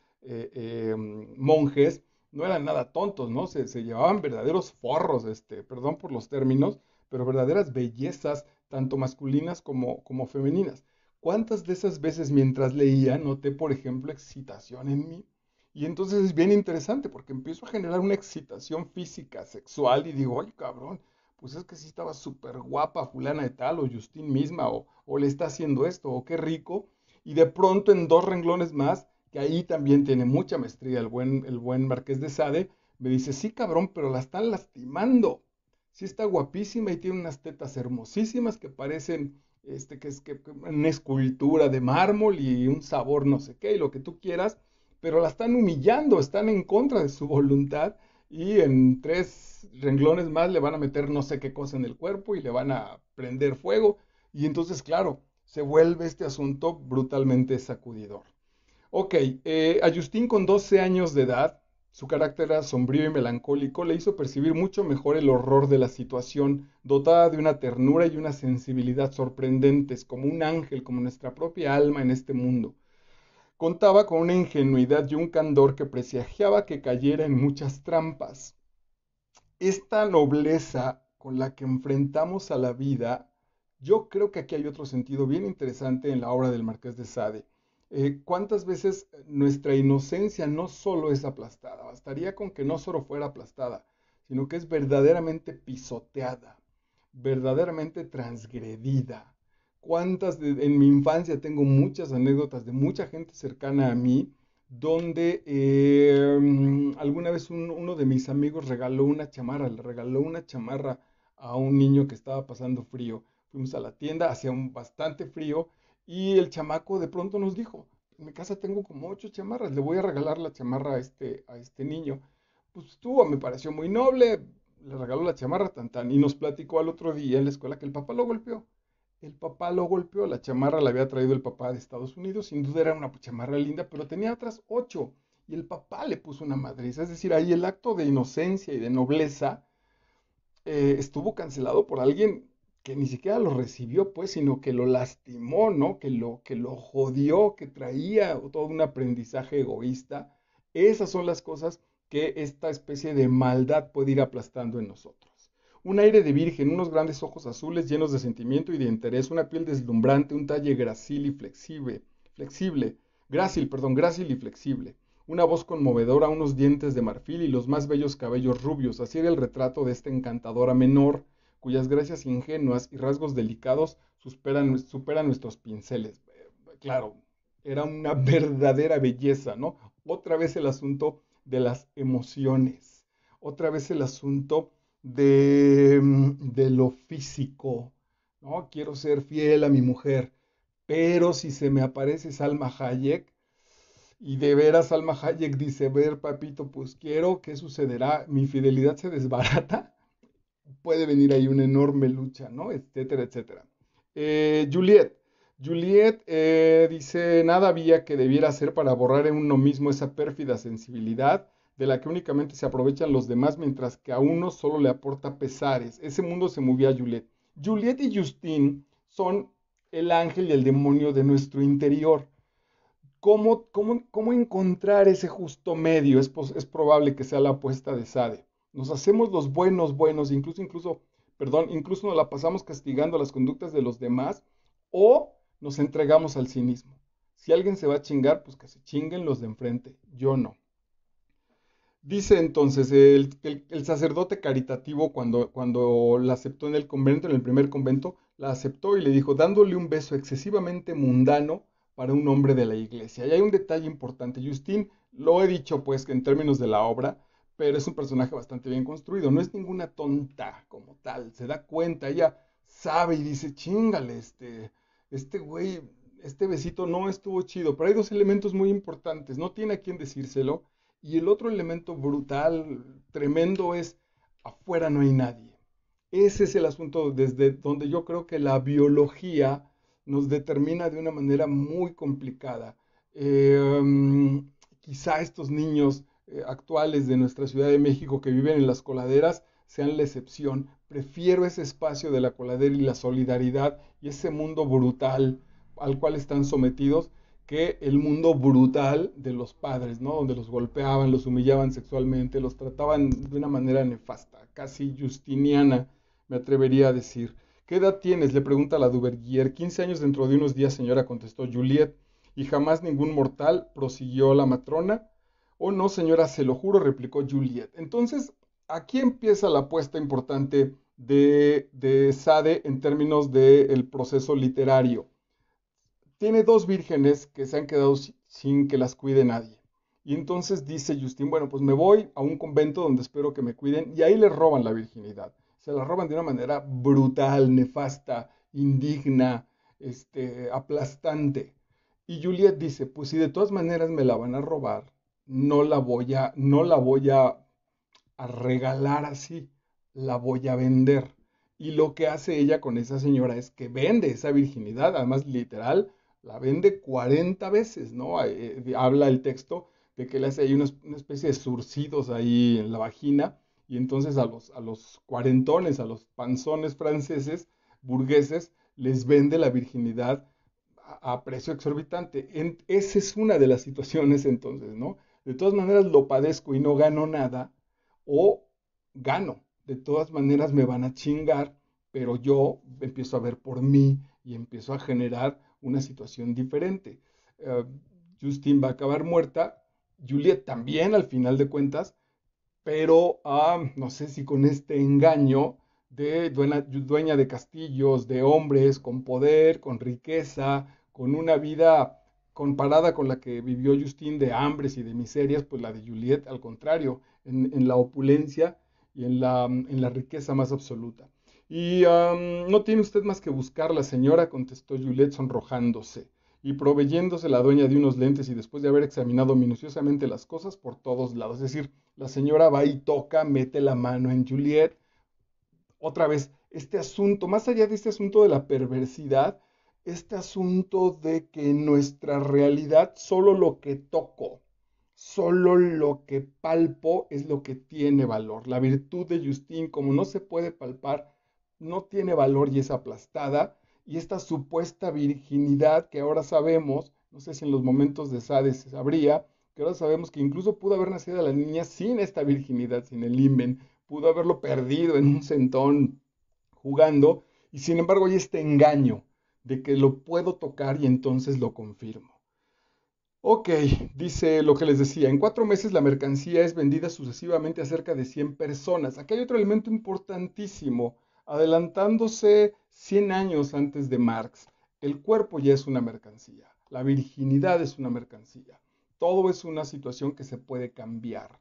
monjes no eran nada tontos, ¿no? Se llevaban verdaderos forros, perdón por los términos, pero verdaderas bellezas, tanto masculinas como femeninas. ¿Cuántas de esas veces mientras leía noté, por ejemplo, excitación en mí? Y entonces es bien interesante porque empiezo a generar una excitación física, sexual, y digo, ay, cabrón, pues es que sí estaba súper guapa fulana de tal, o Justin misma, o le está haciendo esto, o qué rico. Y de pronto en dos renglones más, que ahí también tiene mucha maestría el buen Marqués de Sade, me dice, sí, cabrón, pero la están lastimando. Sí está guapísima y tiene unas tetas hermosísimas que parecen, que una escultura de mármol y un sabor no sé qué, y lo que tú quieras, pero la están humillando, están en contra de su voluntad y en tres renglones más le van a meter no sé qué cosa en el cuerpo y le van a prender fuego. Y entonces, claro, se vuelve este asunto brutalmente sacudidor. Ok, a Justin con 12 años de edad, su carácter era sombrío y melancólico, le hizo percibir mucho mejor el horror de la situación, dotada de una ternura y una sensibilidad sorprendentes, como un ángel, como nuestra propia alma en este mundo. Contaba con una ingenuidad y un candor que presagiaba que cayera en muchas trampas. Esta nobleza con la que enfrentamos a la vida, yo creo que aquí hay otro sentido bien interesante en la obra del Marqués de Sade. ¿Cuántas veces nuestra inocencia no solo es aplastada? Bastaría con que no solo fuera aplastada, sino que es verdaderamente pisoteada, verdaderamente transgredida. En mi infancia tengo muchas anécdotas de mucha gente cercana a mí donde alguna vez uno de mis amigos le regaló una chamarra a un niño que estaba pasando frío. Fuimos a la tienda, hacía un bastante frío y el chamaco de pronto nos dijo, en mi casa tengo como 8 chamarras, le voy a regalar la chamarra a este niño. Pues estuvo, me pareció muy noble, le regaló la chamarra tan tan y nos platicó al otro día en la escuela que el papá lo golpeó. El papá lo golpeó, la chamarra la había traído el papá de Estados Unidos, sin duda era una chamarra linda, pero tenía otras 8 y el papá le puso una madriz. Es decir, ahí el acto de inocencia y de nobleza estuvo cancelado por alguien que ni siquiera lo recibió, pues, sino que lo lastimó, ¿no? Que lo jodió, que traía todo un aprendizaje egoísta. Esas son las cosas que esta especie de maldad puede ir aplastando en nosotros. Un aire de virgen, unos grandes ojos azules llenos de sentimiento y de interés, una piel deslumbrante, un talle grácil y grácil y flexible, una voz conmovedora, unos dientes de marfil y los más bellos cabellos rubios. Así era el retrato de esta encantadora menor, cuyas gracias ingenuas y rasgos delicados superan nuestros pinceles. Claro, era una verdadera belleza, ¿no? Otra vez el asunto de las emociones, otra vez el asunto de lo físico, ¿no? Quiero ser fiel a mi mujer, pero si se me aparece Salma Hayek, y de veras Salma Hayek dice, ver, papito, pues quiero, ¿qué sucederá? ¿Mi fidelidad se desbarata? Puede venir ahí una enorme lucha, ¿no? Etcétera, etcétera. Juliet. Juliet dice, nada había que debiera hacer para borrar en uno mismo esa pérfida sensibilidad de la que únicamente se aprovechan los demás mientras que a uno solo le aporta pesares. Ese mundo se movía a Juliet. Juliet y Justine son el ángel y el demonio de nuestro interior. ¿Cómo encontrar ese justo medio? Es probable que sea la apuesta de Sade. Nos hacemos los buenos, buenos, incluso nos la pasamos castigando las conductas de los demás, o nos entregamos al cinismo. Si alguien se va a chingar, pues que se chinguen los de enfrente, yo no. Dice entonces el sacerdote caritativo cuando la aceptó en el convento, en el primer convento, la aceptó y le dijo, dándole un beso excesivamente mundano para un hombre de la iglesia. Y hay un detalle importante, Justin, lo he dicho pues en términos de la obra, pero es un personaje bastante bien construido, no es ninguna tonta como tal, se da cuenta, ella sabe y dice, chingale, este güey, este besito no estuvo chido, pero hay dos elementos muy importantes, no tiene a quién decírselo y el otro elemento brutal, tremendo, es afuera no hay nadie. Ese es el asunto desde donde yo creo que la biología nos determina de una manera muy complicada. Quizá estos niños actuales de nuestra Ciudad de México que viven en las coladeras sean la excepción. Prefiero ese espacio de la coladera y la solidaridad y ese mundo brutal al cual están sometidos que el mundo brutal de los padres, ¿no? Donde los golpeaban, los humillaban sexualmente, los trataban de una manera nefasta, casi justiniana, me atrevería a decir. ¿Qué edad tienes? Le pregunta la Duvergier. 15 años dentro de unos días, señora, contestó Juliet. Y jamás ningún mortal, prosiguió la matrona. Oh, no, señora, se lo juro, replicó Juliet. Entonces, aquí empieza la apuesta importante de Sade en términos del proceso literario. Tiene dos vírgenes que se han quedado sin que las cuide nadie. Y entonces dice Justin, bueno, pues me voy a un convento donde espero que me cuiden y ahí le roban la virginidad. Se la roban de una manera brutal, nefasta, indigna, aplastante. Y Juliet dice, pues si de todas maneras me la van a robar, no la voy a regalar así, la voy a vender. Y lo que hace ella con esa señora es que vende esa virginidad, además literal, la vende 40 veces, ¿no? Habla el texto de que le hace ahí una especie de surcidos ahí en la vagina, y entonces a los cuarentones, a los panzones franceses, burgueses, les vende la virginidad a precio exorbitante. Esa es una de las situaciones entonces, ¿no? De todas maneras lo padezco y no gano nada, o gano. De todas maneras me van a chingar, pero yo empiezo a ver por mí y empiezo a generar una situación diferente. Uh, Justine va a acabar muerta, Juliet también al final de cuentas, pero no sé si con este engaño de dueña de castillos, de hombres con poder, con riqueza, con una vida comparada con la que vivió Justine de hambres y de miserias, pues la de Juliet al contrario, en la opulencia y en la riqueza más absoluta. Y no tiene usted más que buscarla, señora, contestó Juliet sonrojándose y proveyéndose la dueña de unos lentes y después de haber examinado minuciosamente las cosas por todos lados. Es decir, la señora va y toca, mete la mano en Juliet. Otra vez, este asunto, más allá de este asunto de la perversidad, este asunto de que en nuestra realidad solo lo que toco, solo lo que palpo es lo que tiene valor. La virtud de Justine, como no se puede palpar, no tiene valor y es aplastada. Y esta supuesta virginidad que ahora sabemos, no sé si en los momentos de Sade se sabría, que ahora sabemos que incluso pudo haber nacido la niña sin esta virginidad, sin el himen, pudo haberlo perdido en un centón jugando, y sin embargo hay este engaño de que lo puedo tocar y entonces lo confirmo. Ok, dice lo que les decía, en 4 meses la mercancía es vendida sucesivamente a cerca de 100 personas. Aquí hay otro elemento importantísimo, adelantándose 100 años antes de Marx. El cuerpo ya es una mercancía, la virginidad es una mercancía, todo es una situación que se puede cambiar.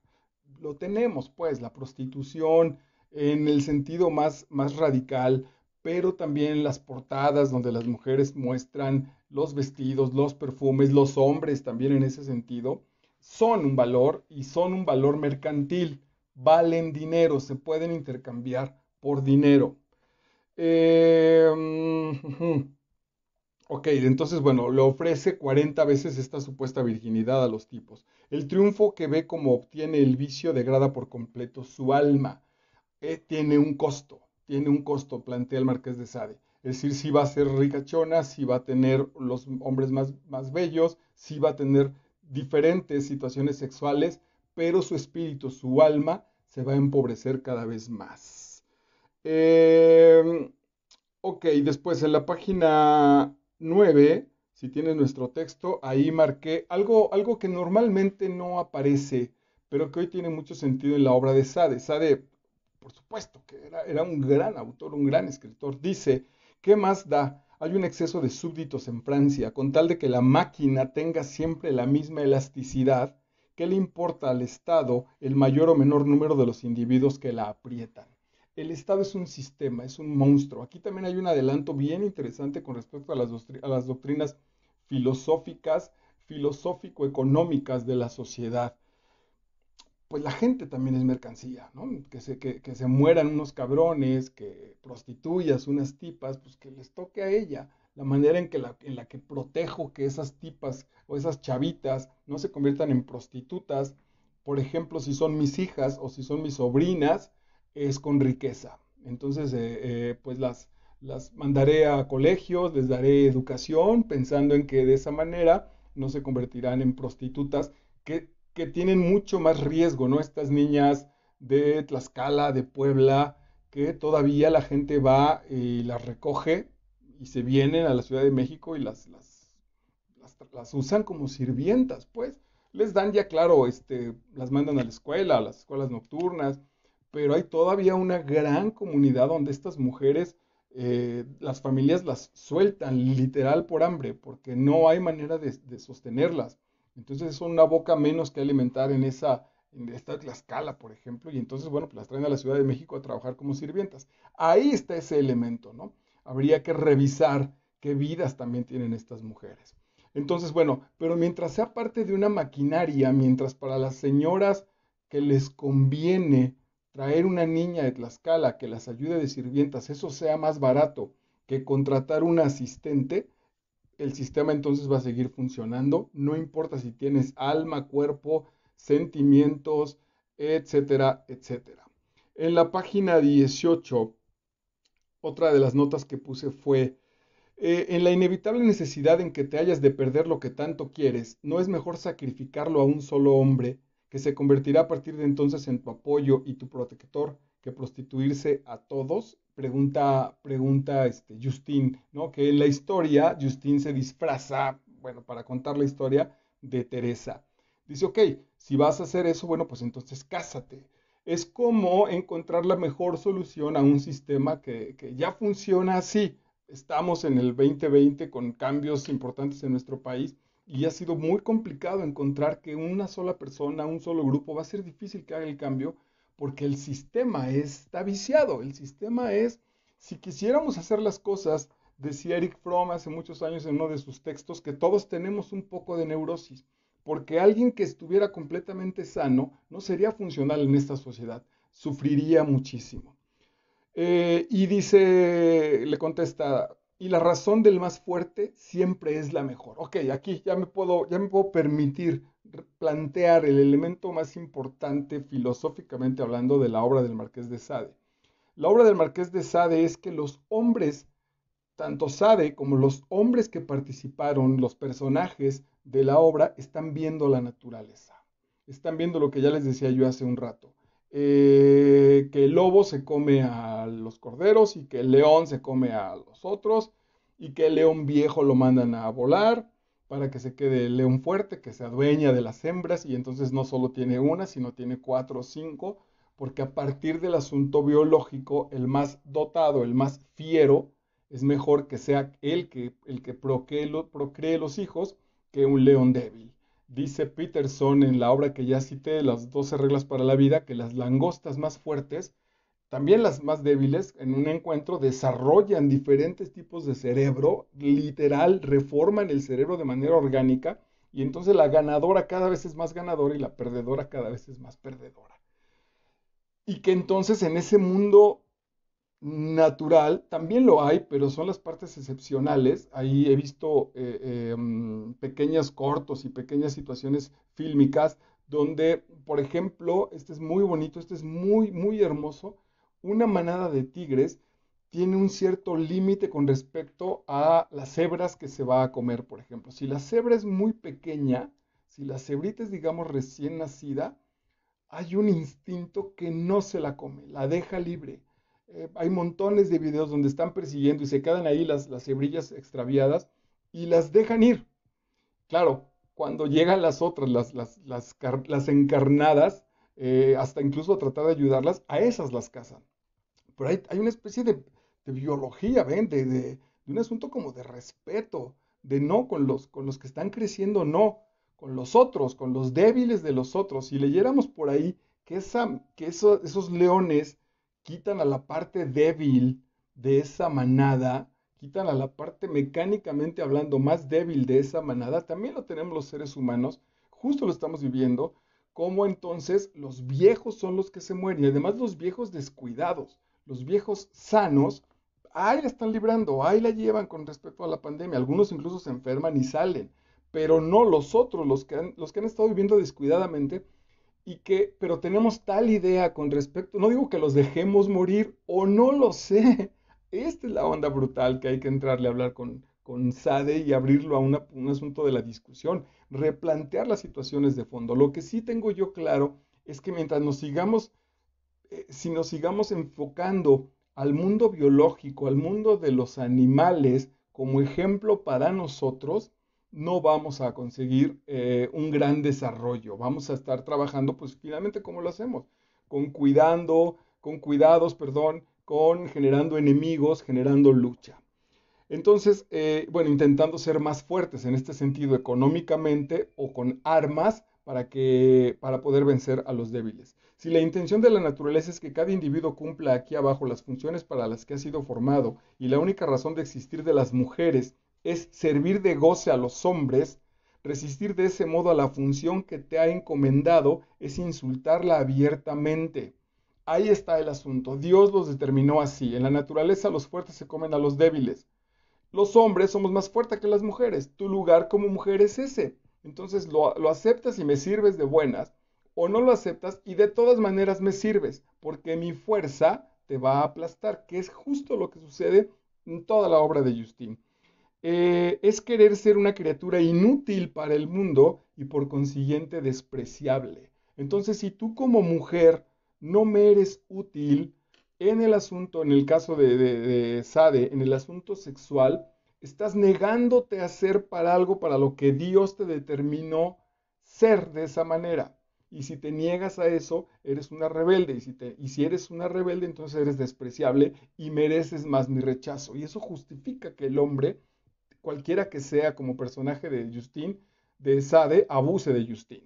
Lo tenemos, pues, la prostitución en el sentido más radical, pero también las portadas donde las mujeres muestran los vestidos, los perfumes, los hombres también en ese sentido, son un valor y son un valor mercantil, valen dinero, se pueden intercambiar por dinero. Eh, Ok, entonces, bueno, le ofrece 40 veces esta supuesta virginidad a los tipos. El triunfo que ve como obtiene el vicio degrada por completo su alma. Tiene un costo, plantea el Marqués de Sade. Es decir, si va a ser ricachona, si va a tener los hombres más bellos, si va a tener diferentes situaciones sexuales, pero su espíritu, su alma, se va a empobrecer cada vez más. Ok, después en la página 9, si tienes nuestro texto, ahí marqué algo que normalmente no aparece, pero que hoy tiene mucho sentido en la obra de Sade. Sade, por supuesto, que era un gran autor, un gran escritor. Dice, ¿qué más da? Hay un exceso de súbditos en Francia, con tal de que la máquina tenga siempre la misma elasticidad. ¿Qué le importa al Estado el mayor o menor número de los individuos que la aprietan? El Estado es un sistema, es un monstruo. Aquí también hay un adelanto bien interesante con respecto a las doctrinas filosóficas, filosófico-económicas de la sociedad. Pues la gente también es mercancía, ¿no? Que se mueran unos cabrones, que prostituyas unas tipas, pues que les toque a ella. La manera en la que protejo que esas tipas o esas chavitas no se conviertan en prostitutas, por ejemplo, si son mis hijas o si son mis sobrinas, es con riqueza. Entonces, pues las mandaré a colegios, les daré educación, pensando en que de esa manera no se convertirán en prostitutas, que tienen mucho más riesgo, ¿no? Estas niñas de Tlaxcala, de Puebla, que todavía la gente va y las recoge y se vienen a la Ciudad de México y las usan como sirvientas, pues. Les dan ya, claro, las mandan a la escuela, a las escuelas nocturnas, pero hay todavía una gran comunidad donde estas mujeres, las familias las sueltan literal por hambre, porque no hay manera de sostenerlas. Entonces es una boca menos que alimentar en esta Tlaxcala, por ejemplo, y entonces, bueno, pues las traen a la Ciudad de México a trabajar como sirvientas. Ahí está ese elemento, ¿no? Habría que revisar qué vidas también tienen estas mujeres. Entonces, bueno, pero mientras sea parte de una maquinaria, mientras para las señoras que les conviene traer una niña de Tlaxcala que las ayude de sirvientas, eso sea más barato que contratar una asistente, el sistema entonces va a seguir funcionando, no importa si tienes alma, cuerpo, sentimientos, etcétera, etcétera. En la página 18, otra de las notas que puse fue, en la inevitable necesidad en que te hayas de perder lo que tanto quieres, ¿no es mejor sacrificarlo a un solo hombre, que se convertirá a partir de entonces en tu apoyo y tu protector, que prostituirse a todos? Pregunta Justin, ¿no? Que en la historia Justin se disfraza, bueno, para contar la historia de Teresa. Dice, ok, si vas a hacer eso, bueno, pues entonces cásate. Es como encontrar la mejor solución a un sistema que ya funciona así. Estamos en el 2020 con cambios importantes en nuestro país y ha sido muy complicado encontrar que una sola persona, un solo grupo, va a ser difícil que haga el cambio porque el sistema está viciado. El sistema es, si quisiéramos hacer las cosas, decía Eric Fromm hace muchos años en uno de sus textos, que todos tenemos un poco de neurosis, porque alguien que estuviera completamente sano no sería funcional en esta sociedad, sufriría muchísimo. Y dice, le contesta, y la razón del más fuerte siempre es la mejor. Ok, aquí ya me puedo permitir plantear el elemento más importante filosóficamente hablando de la obra del Marqués de Sade. La obra del Marqués de Sade es que los hombres, tanto Sade como los hombres que participaron, los personajes de la obra, están viendo la naturaleza. Están viendo lo que ya les decía yo hace un rato. Que el lobo se come a los corderos y que el león se come a los otros y que el león viejo lo mandan a volar para que se quede el león fuerte, que se adueña de las hembras y entonces no solo tiene una, sino tiene 4 o 5, porque a partir del asunto biológico, el más dotado, el más fiero, es mejor que sea el que procree los hijos que un león débil. Dice Peterson en la obra que ya cité, Las 12 reglas para la vida, que las langostas más fuertes, también las más débiles, en un encuentro desarrollan diferentes tipos de cerebro, literal, reforman el cerebro de manera orgánica, y entonces la ganadora cada vez es más ganadora y la perdedora cada vez es más perdedora. Y que entonces en ese mundo natural, también lo hay, pero son las partes excepcionales. Ahí he visto pequeños cortos y pequeñas situaciones fílmicas donde, por ejemplo, este es muy bonito, este es muy, muy hermoso. Una manada de tigres tiene un cierto límite con respecto a las cebras que se va a comer, por ejemplo. Si la cebra es muy pequeña, si la cebrita es, digamos, recién nacida, hay un instinto que no se la come, la deja libre. Hay montones de videos donde están persiguiendo y se quedan ahí las hebrillas extraviadas y las dejan ir. Claro, cuando llegan las otras, las encarnadas, hasta incluso a tratar de ayudarlas, a esas las cazan. Pero hay una especie de biología, ¿ven? De un asunto como de respeto, de no con los que están creciendo, no, con los otros, con los débiles de los otros. Si leyéramos por ahí esos leones quitan a la parte débil de esa manada, quitan a la parte mecánicamente hablando más débil de esa manada, también lo tenemos los seres humanos, justo lo estamos viviendo, como entonces los viejos son los que se mueren y además los viejos descuidados. Los viejos sanos, ahí la están librando, ahí la llevan con respecto a la pandemia. Algunos incluso se enferman y salen, pero no los otros, los que han estado viviendo descuidadamente pero tenemos tal idea con respecto, no digo que los dejemos morir o no lo sé. Esta es la onda brutal que hay que entrarle a hablar con Sade y abrirlo a un asunto de la discusión, replantear las situaciones de fondo. Lo que sí tengo yo claro es que mientras si nos sigamos enfocando al mundo biológico, al mundo de los animales como ejemplo para nosotros, no vamos a conseguir un gran desarrollo. Vamos a estar trabajando, pues finalmente, como lo hacemos, con cuidados, perdón, con generando enemigos, generando lucha. Entonces, bueno, intentando ser más fuertes en este sentido económicamente o con armas para poder vencer a los débiles. Si la intención de la naturaleza es que cada individuo cumpla aquí abajo las funciones para las que ha sido formado y la única razón de existir de las mujeres es servir de goce a los hombres, resistir de ese modo a la función que te ha encomendado es insultarla abiertamente. Ahí está el asunto. Dios los determinó así. En la naturaleza los fuertes se comen a los débiles. Los hombres somos más fuertes que las mujeres. Tu lugar como mujer es ese. Entonces lo aceptas y me sirves de buenas, o no lo aceptas y de todas maneras me sirves, porque mi fuerza te va a aplastar, que es justo lo que sucede en toda la obra de Justin. Es querer ser una criatura inútil para el mundo y por consiguiente despreciable. Entonces, si tú como mujer no me eres útil en el asunto, en el caso de Sade, en el asunto sexual, estás negándote a ser para algo para lo que Dios te determinó ser de esa manera. Y si te niegas a eso, eres una rebelde. Y si eres una rebelde, entonces eres despreciable y mereces más mi rechazo. Y eso justifica que el hombre, cualquiera que sea como personaje de Justin, de Sade, abuse de Justin.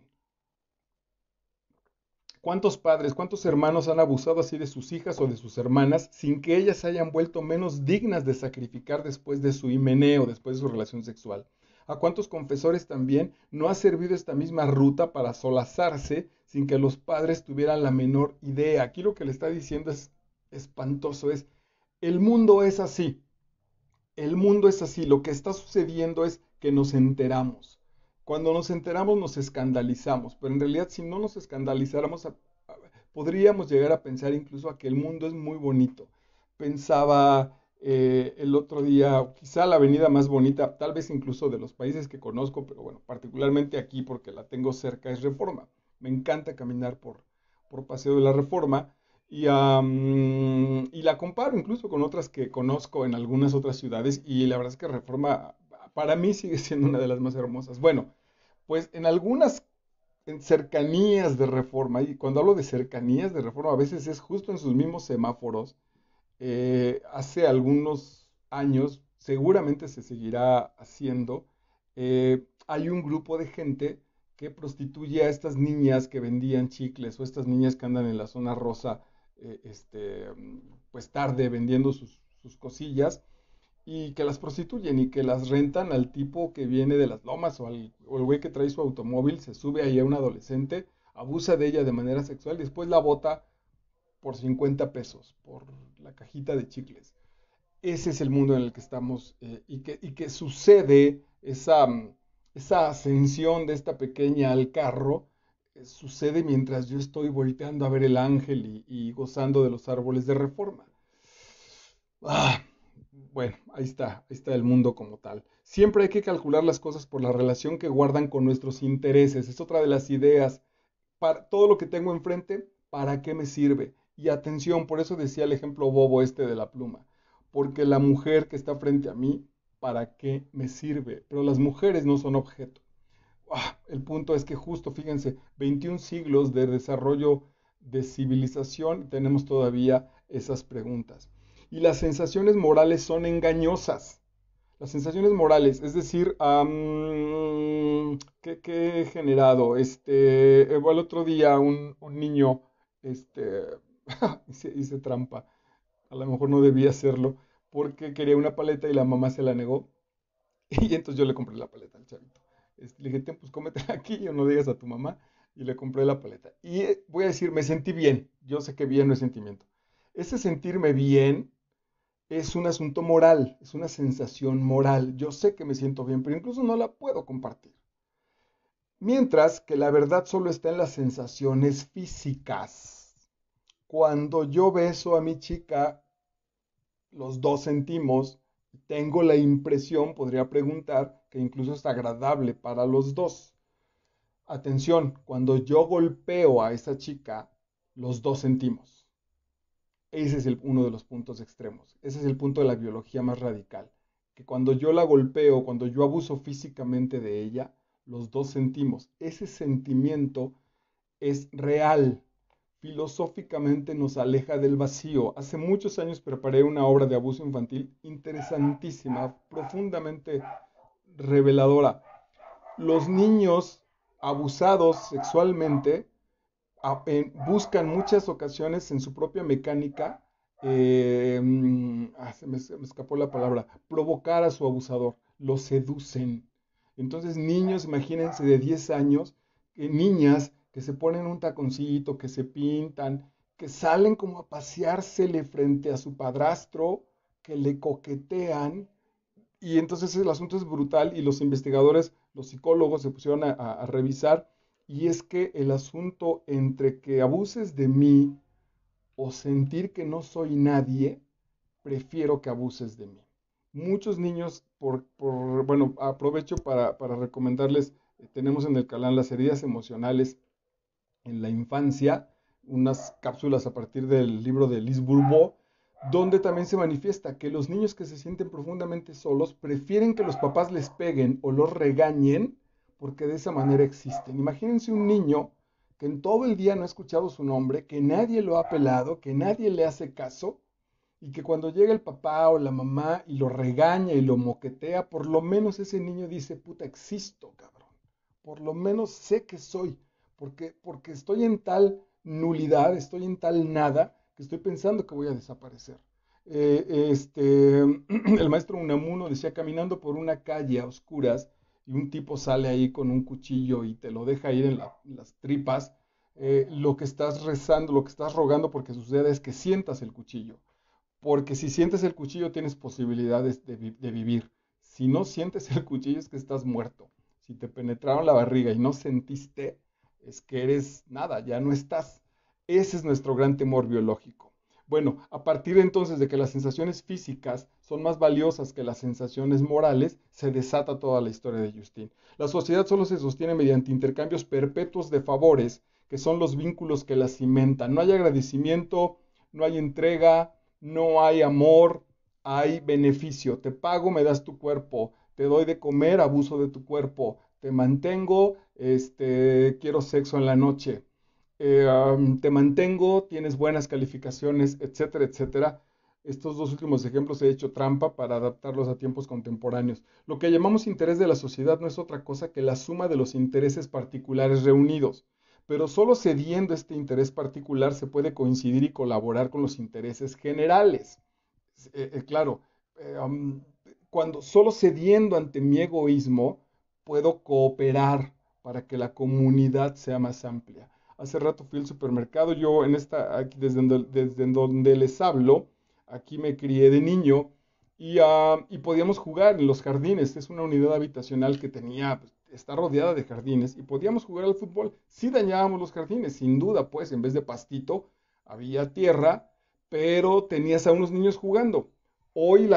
¿Cuántos padres, cuántos hermanos han abusado así de sus hijas o de sus hermanas sin que ellas se hayan vuelto menos dignas de sacrificar después de su himeneo, después de su relación sexual? ¿A cuántos confesores también no ha servido esta misma ruta para solazarse sin que los padres tuvieran la menor idea? Aquí lo que le está diciendo es espantoso, es el mundo es así. El mundo es así, lo que está sucediendo es que nos enteramos. Cuando nos enteramos nos escandalizamos, pero en realidad si no nos escandalizáramos podríamos llegar a pensar incluso a que el mundo es muy bonito. Pensaba el otro día, quizá la avenida más bonita, tal vez incluso de los países que conozco, pero bueno, particularmente aquí porque la tengo cerca, es Reforma. Me encanta caminar por Paseo de la Reforma y la comparo incluso con otras que conozco en algunas otras ciudades y la verdad es que Reforma para mí sigue siendo una de las más hermosas. Bueno, pues en cercanías de Reforma, y cuando hablo de cercanías de Reforma, a veces es justo en sus mismos semáforos. Hace algunos años, seguramente se seguirá haciendo, hay un grupo de gente que prostituye a estas niñas que vendían chicles o estas niñas que andan en la zona rosa, pues tarde vendiendo sus cosillas y que las prostituyen y que las rentan al tipo que viene de las lomas o el güey que trae su automóvil, se sube ahí a un adolescente, abusa de ella de manera sexual y después la bota por 50 pesos, por la cajita de chicles. Ese es el mundo en el que estamos y que sucede esa ascensión de esta pequeña al carro, sucede mientras yo estoy volteando a ver el ángel y gozando de los árboles de Reforma. Ah, bueno, ahí está el mundo como tal. Siempre hay que calcular las cosas por la relación que guardan con nuestros intereses. Es otra de las ideas. Para todo lo que tengo enfrente, ¿para qué me sirve? Y atención, por eso decía el ejemplo bobo este de la pluma. Porque la mujer que está frente a mí ¿para qué me sirve? Pero las mujeres no son objeto. El punto es que justo, fíjense, 21 siglos de desarrollo de civilización, tenemos todavía esas preguntas. Y las sensaciones morales son engañosas. Las sensaciones morales, es decir, ¿qué he generado? El otro día un niño, este, hice trampa, a lo mejor no debía hacerlo, porque quería una paleta y la mamá se la negó, y entonces yo le compré la paleta al chavito. Le dije, pues cómetela aquí o no digas a tu mamá, y le compré la paleta. Y voy a decir, me sentí bien, yo sé que bien no es sentimiento. Ese sentirme bien es un asunto moral, es una sensación moral. Yo sé que me siento bien, pero incluso no la puedo compartir. Mientras que la verdad solo está en las sensaciones físicas. Cuando yo beso a mi chica, los dos sentimos, tengo la impresión, podría preguntar, que incluso es agradable para los dos. Atención, cuando yo golpeo a esa chica, los dos sentimos. Ese es uno de los puntos extremos. Ese es el punto de la biología más radical. Que cuando yo la golpeo, cuando yo abuso físicamente de ella, los dos sentimos. Ese sentimiento es real. Filosóficamente nos aleja del vacío. Hace muchos años preparé una obra de abuso infantil interesantísima, profundamente reveladora. Los niños abusados sexualmente buscan muchas ocasiones en su propia mecánica, se me escapó la palabra, provocar a su abusador, lo seducen. Entonces niños, imagínense de 10 años, niñas que se ponen un taconcito, que se pintan, que salen como a paseársele frente a su padrastro, que le coquetean, y entonces el asunto es brutal y los investigadores, los psicólogos se pusieron a revisar y es que el asunto entre que abuses de mí o sentir que no soy nadie, prefiero que abuses de mí. Muchos niños, bueno, aprovecho para recomendarles, tenemos en el canal las heridas emocionales en la infancia, unas cápsulas a partir del libro de Liz Bourbeau, donde también se manifiesta que los niños que se sienten profundamente solos prefieren que los papás les peguen o los regañen porque de esa manera existen. Imagínense un niño que en todo el día no ha escuchado su nombre, que nadie lo ha apelado, que nadie le hace caso y que cuando llega el papá o la mamá y lo regaña y lo moquetea, por lo menos ese niño dice, puta, existo, cabrón. Por lo menos sé que soy, porque estoy en tal nulidad, estoy en tal nada, que estoy pensando que voy a desaparecer. El maestro Unamuno decía, caminando por una calle a oscuras, y un tipo sale ahí con un cuchillo y te lo deja ir en las tripas, lo que estás rezando, lo que estás rogando porque suceda es que sientas el cuchillo. Porque si sientes el cuchillo tienes posibilidades de vivir. Si no sientes el cuchillo es que estás muerto. Si te penetraron la barriga y no sentiste, es que eres nada, ya no estás. Ese es nuestro gran temor biológico. Bueno, a partir entonces de que las sensaciones físicas son más valiosas que las sensaciones morales, se desata toda la historia de Justin. La sociedad solo se sostiene mediante intercambios perpetuos de favores, que son los vínculos que la cimentan. No hay agradecimiento, no hay entrega, no hay amor, hay beneficio. Te pago, me das tu cuerpo. Te doy de comer, abuso de tu cuerpo. Te mantengo, quiero sexo en la noche. Te mantengo, tienes buenas calificaciones, etcétera, etcétera. Estos dos últimos ejemplos he hecho trampa para adaptarlos a tiempos contemporáneos. Lo que llamamos interés de la sociedad no es otra cosa que la suma de los intereses particulares reunidos, pero solo cediendo este interés particular se puede coincidir y colaborar con los intereses generales. Claro, eh, um, cuando solo cediendo ante mi egoísmo puedo cooperar para que la comunidad sea más amplia. Hace rato fui al supermercado, yo aquí desde donde les hablo, aquí me crié de niño y podíamos jugar en los jardines. Es una unidad habitacional que tenía, pues, está rodeada de jardines y podíamos jugar al fútbol. Sí dañábamos los jardines, sin duda, pues en vez de pastito había tierra, pero tenías a unos niños jugando. Hoy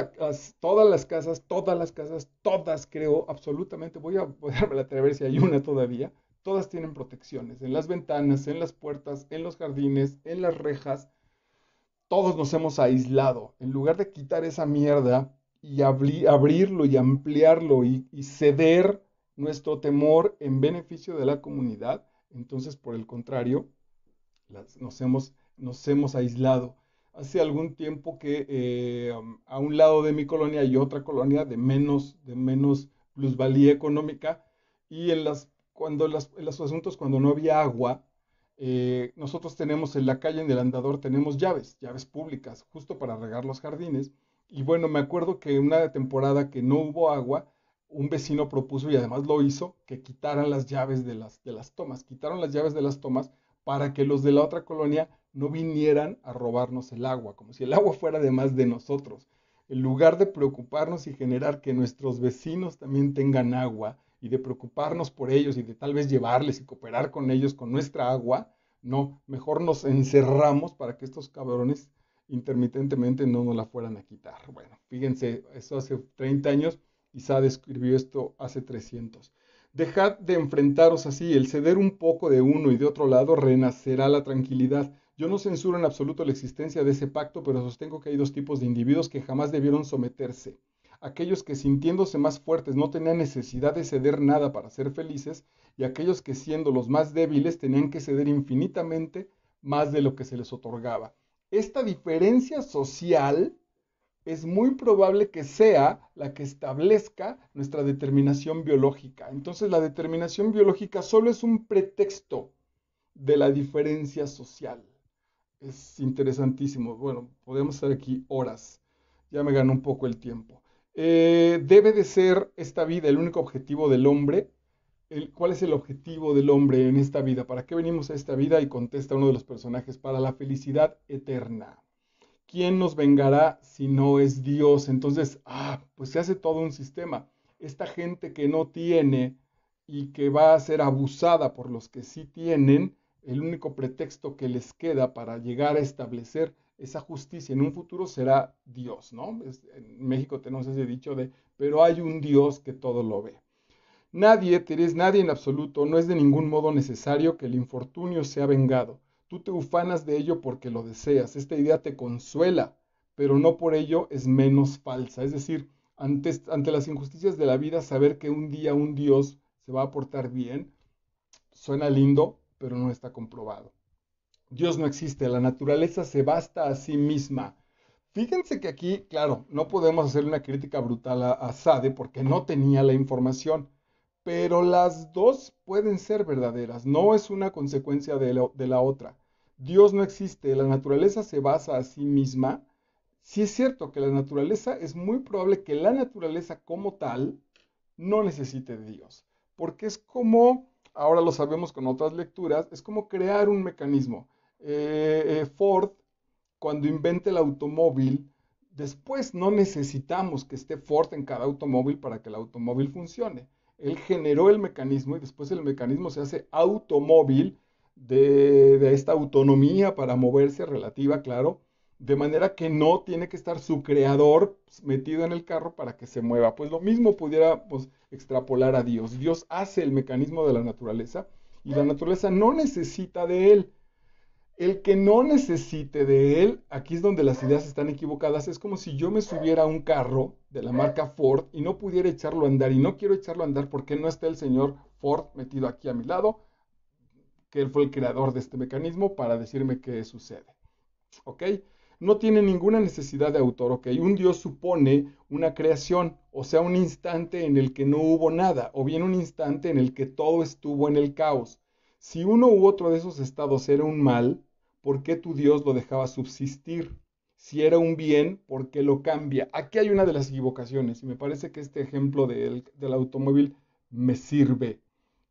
todas las casas, todas creo, absolutamente, voy a poderme atrever si hay una todavía, todas tienen protecciones, en las ventanas, en las puertas, en los jardines, en las rejas, todos nos hemos aislado. En lugar de quitar esa mierda y abrirlo y ampliarlo y ceder nuestro temor en beneficio de la comunidad, entonces por el contrario, nos hemos aislado. Hace algún tiempo que a un lado de mi colonia hay otra colonia de menos plusvalía económica y en los asuntos cuando no había agua, nosotros tenemos en la calle, en el andador, tenemos llaves públicas, justo para regar los jardines. Y bueno, me acuerdo que una temporada que no hubo agua, un vecino propuso y además lo hizo, que quitaran las llaves de las tomas. Quitaron las llaves de las tomas para que los de la otra colonia no vinieran a robarnos el agua, como si el agua fuera además de nosotros. En lugar de preocuparnos y generar que nuestros vecinos también tengan agua y de preocuparnos por ellos y de tal vez llevarles y cooperar con ellos con nuestra agua, no, mejor nos encerramos para que estos cabrones intermitentemente no nos la fueran a quitar. Bueno, fíjense, eso hace 30 años y Sade escribió esto hace 300. Dejad de enfrentaros así, el ceder un poco de uno y de otro lado renacerá la tranquilidad. Yo no censuro en absoluto la existencia de ese pacto, pero sostengo que hay dos tipos de individuos que jamás debieron someterse. Aquellos que sintiéndose más fuertes no tenían necesidad de ceder nada para ser felices, y aquellos que siendo los más débiles tenían que ceder infinitamente más de lo que se les otorgaba. Esta diferencia social es muy probable que sea la que establezca nuestra determinación biológica. Entonces la determinación biológica solo es un pretexto de la diferencia social. Es interesantísimo. Bueno, podemos estar aquí horas. Ya me ganó un poco el tiempo. Debe de ser esta vida el único objetivo del hombre. ¿Cuál es el objetivo del hombre en esta vida? ¿Para qué venimos a esta vida? Y contesta uno de los personajes, para la felicidad eterna. ¿Quién nos vengará si no es Dios? Entonces, pues se hace todo un sistema. Esta gente que no tiene y que va a ser abusada por los que sí tienen, el único pretexto que les queda para llegar a establecer esa justicia en un futuro será Dios, ¿no? En México tenemos ese dicho de, pero hay un Dios que todo lo ve. Nadie, Terés, nadie en absoluto, no es de ningún modo necesario que el infortunio sea vengado. Tú te ufanas de ello porque lo deseas. Esta idea te consuela, pero no por ello es menos falsa. Es decir, ante las injusticias de la vida, saber que un día un Dios se va a portar bien, suena lindo, pero no está comprobado. Dios no existe, la naturaleza se basta a sí misma. Fíjense que aquí, claro, no podemos hacer una crítica brutal a Sade porque no tenía la información, pero las dos pueden ser verdaderas, no es una consecuencia de la otra. Dios no existe, la naturaleza se basa a sí misma. Sí es cierto que la naturaleza, es muy probable que la naturaleza como tal no necesite de Dios, porque es como, ahora lo sabemos con otras lecturas, es como crear un mecanismo. Ford, cuando inventa el automóvil, después no necesitamos que esté Ford en cada automóvil para que el automóvil funcione. Él generó el mecanismo y después el mecanismo se hace automóvil de esta autonomía para moverse relativa, claro, de manera que no tiene que estar su creador metido en el carro para que se mueva. Pues lo mismo pudiéramos extrapolar a Dios. Dios hace el mecanismo de la naturaleza y la naturaleza no necesita de él. El que no necesite de él, aquí es donde las ideas están equivocadas. Es como si yo me subiera a un carro de la marca Ford y no pudiera echarlo a andar. Y no quiero echarlo a andar porque no está el señor Ford metido aquí a mi lado, que él fue el creador de este mecanismo para decirme qué sucede. ¿Ok? No tiene ninguna necesidad de autor, ¿ok? Un Dios supone una creación, o sea, un instante en el que no hubo nada, o bien un instante en el que todo estuvo en el caos. Si uno u otro de esos estados era un mal, ¿por qué tu Dios lo dejaba subsistir? Si era un bien, ¿por qué lo cambia? Aquí hay una de las equivocaciones, y me parece que este ejemplo del automóvil me sirve.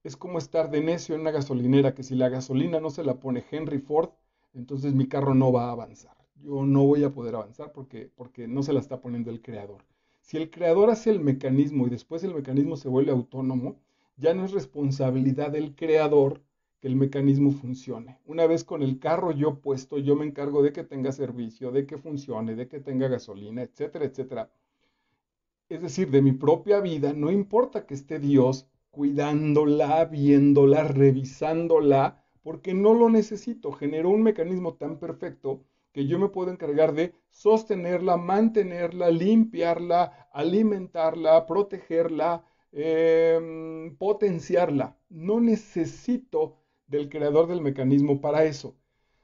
Es como estar de necio en una gasolinera, que si la gasolina no se la pone Henry Ford, entonces mi carro no va a avanzar. Yo no voy a poder avanzar porque no se la está poniendo el creador. Si el creador hace el mecanismo y después el mecanismo se vuelve autónomo, ya no es responsabilidad del creador que el mecanismo funcione. Una vez con el carro yo puesto, yo me encargo de que tenga servicio, de que funcione, de que tenga gasolina, etcétera, etcétera. Es decir, de mi propia vida, no importa que esté Dios cuidándola, viéndola, revisándola, porque no lo necesito. Generó un mecanismo tan perfecto que yo me puedo encargar de sostenerla, mantenerla, limpiarla, alimentarla, protegerla, potenciarla. No necesito del creador del mecanismo para eso.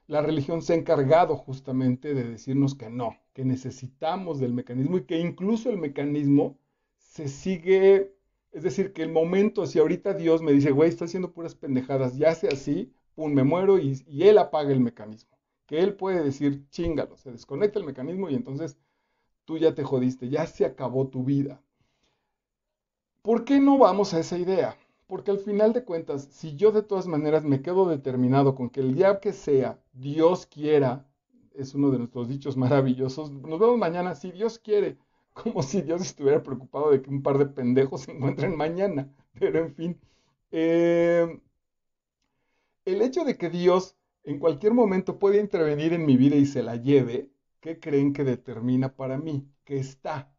La religión se ha encargado justamente de decirnos que no, que necesitamos del mecanismo y que incluso el mecanismo se sigue, es decir, que el momento, si ahorita Dios me dice, güey, está haciendo puras pendejadas, ya sea así, pum, me muero y él apaga el mecanismo. Que él puede decir, chíngalo, se desconecta el mecanismo y entonces tú ya te jodiste, ya se acabó tu vida. ¿Por qué no vamos a esa idea? Porque al final de cuentas, si yo de todas maneras me quedo determinado con que el día que sea, Dios quiera, es uno de nuestros dichos maravillosos, nos vemos mañana si Dios quiere, como si Dios estuviera preocupado de que un par de pendejos se encuentren mañana, pero en fin. Eh, el hecho de que Dios en cualquier momento puede intervenir en mi vida y se la lleve, ¿qué creen que determina para mí? Que está.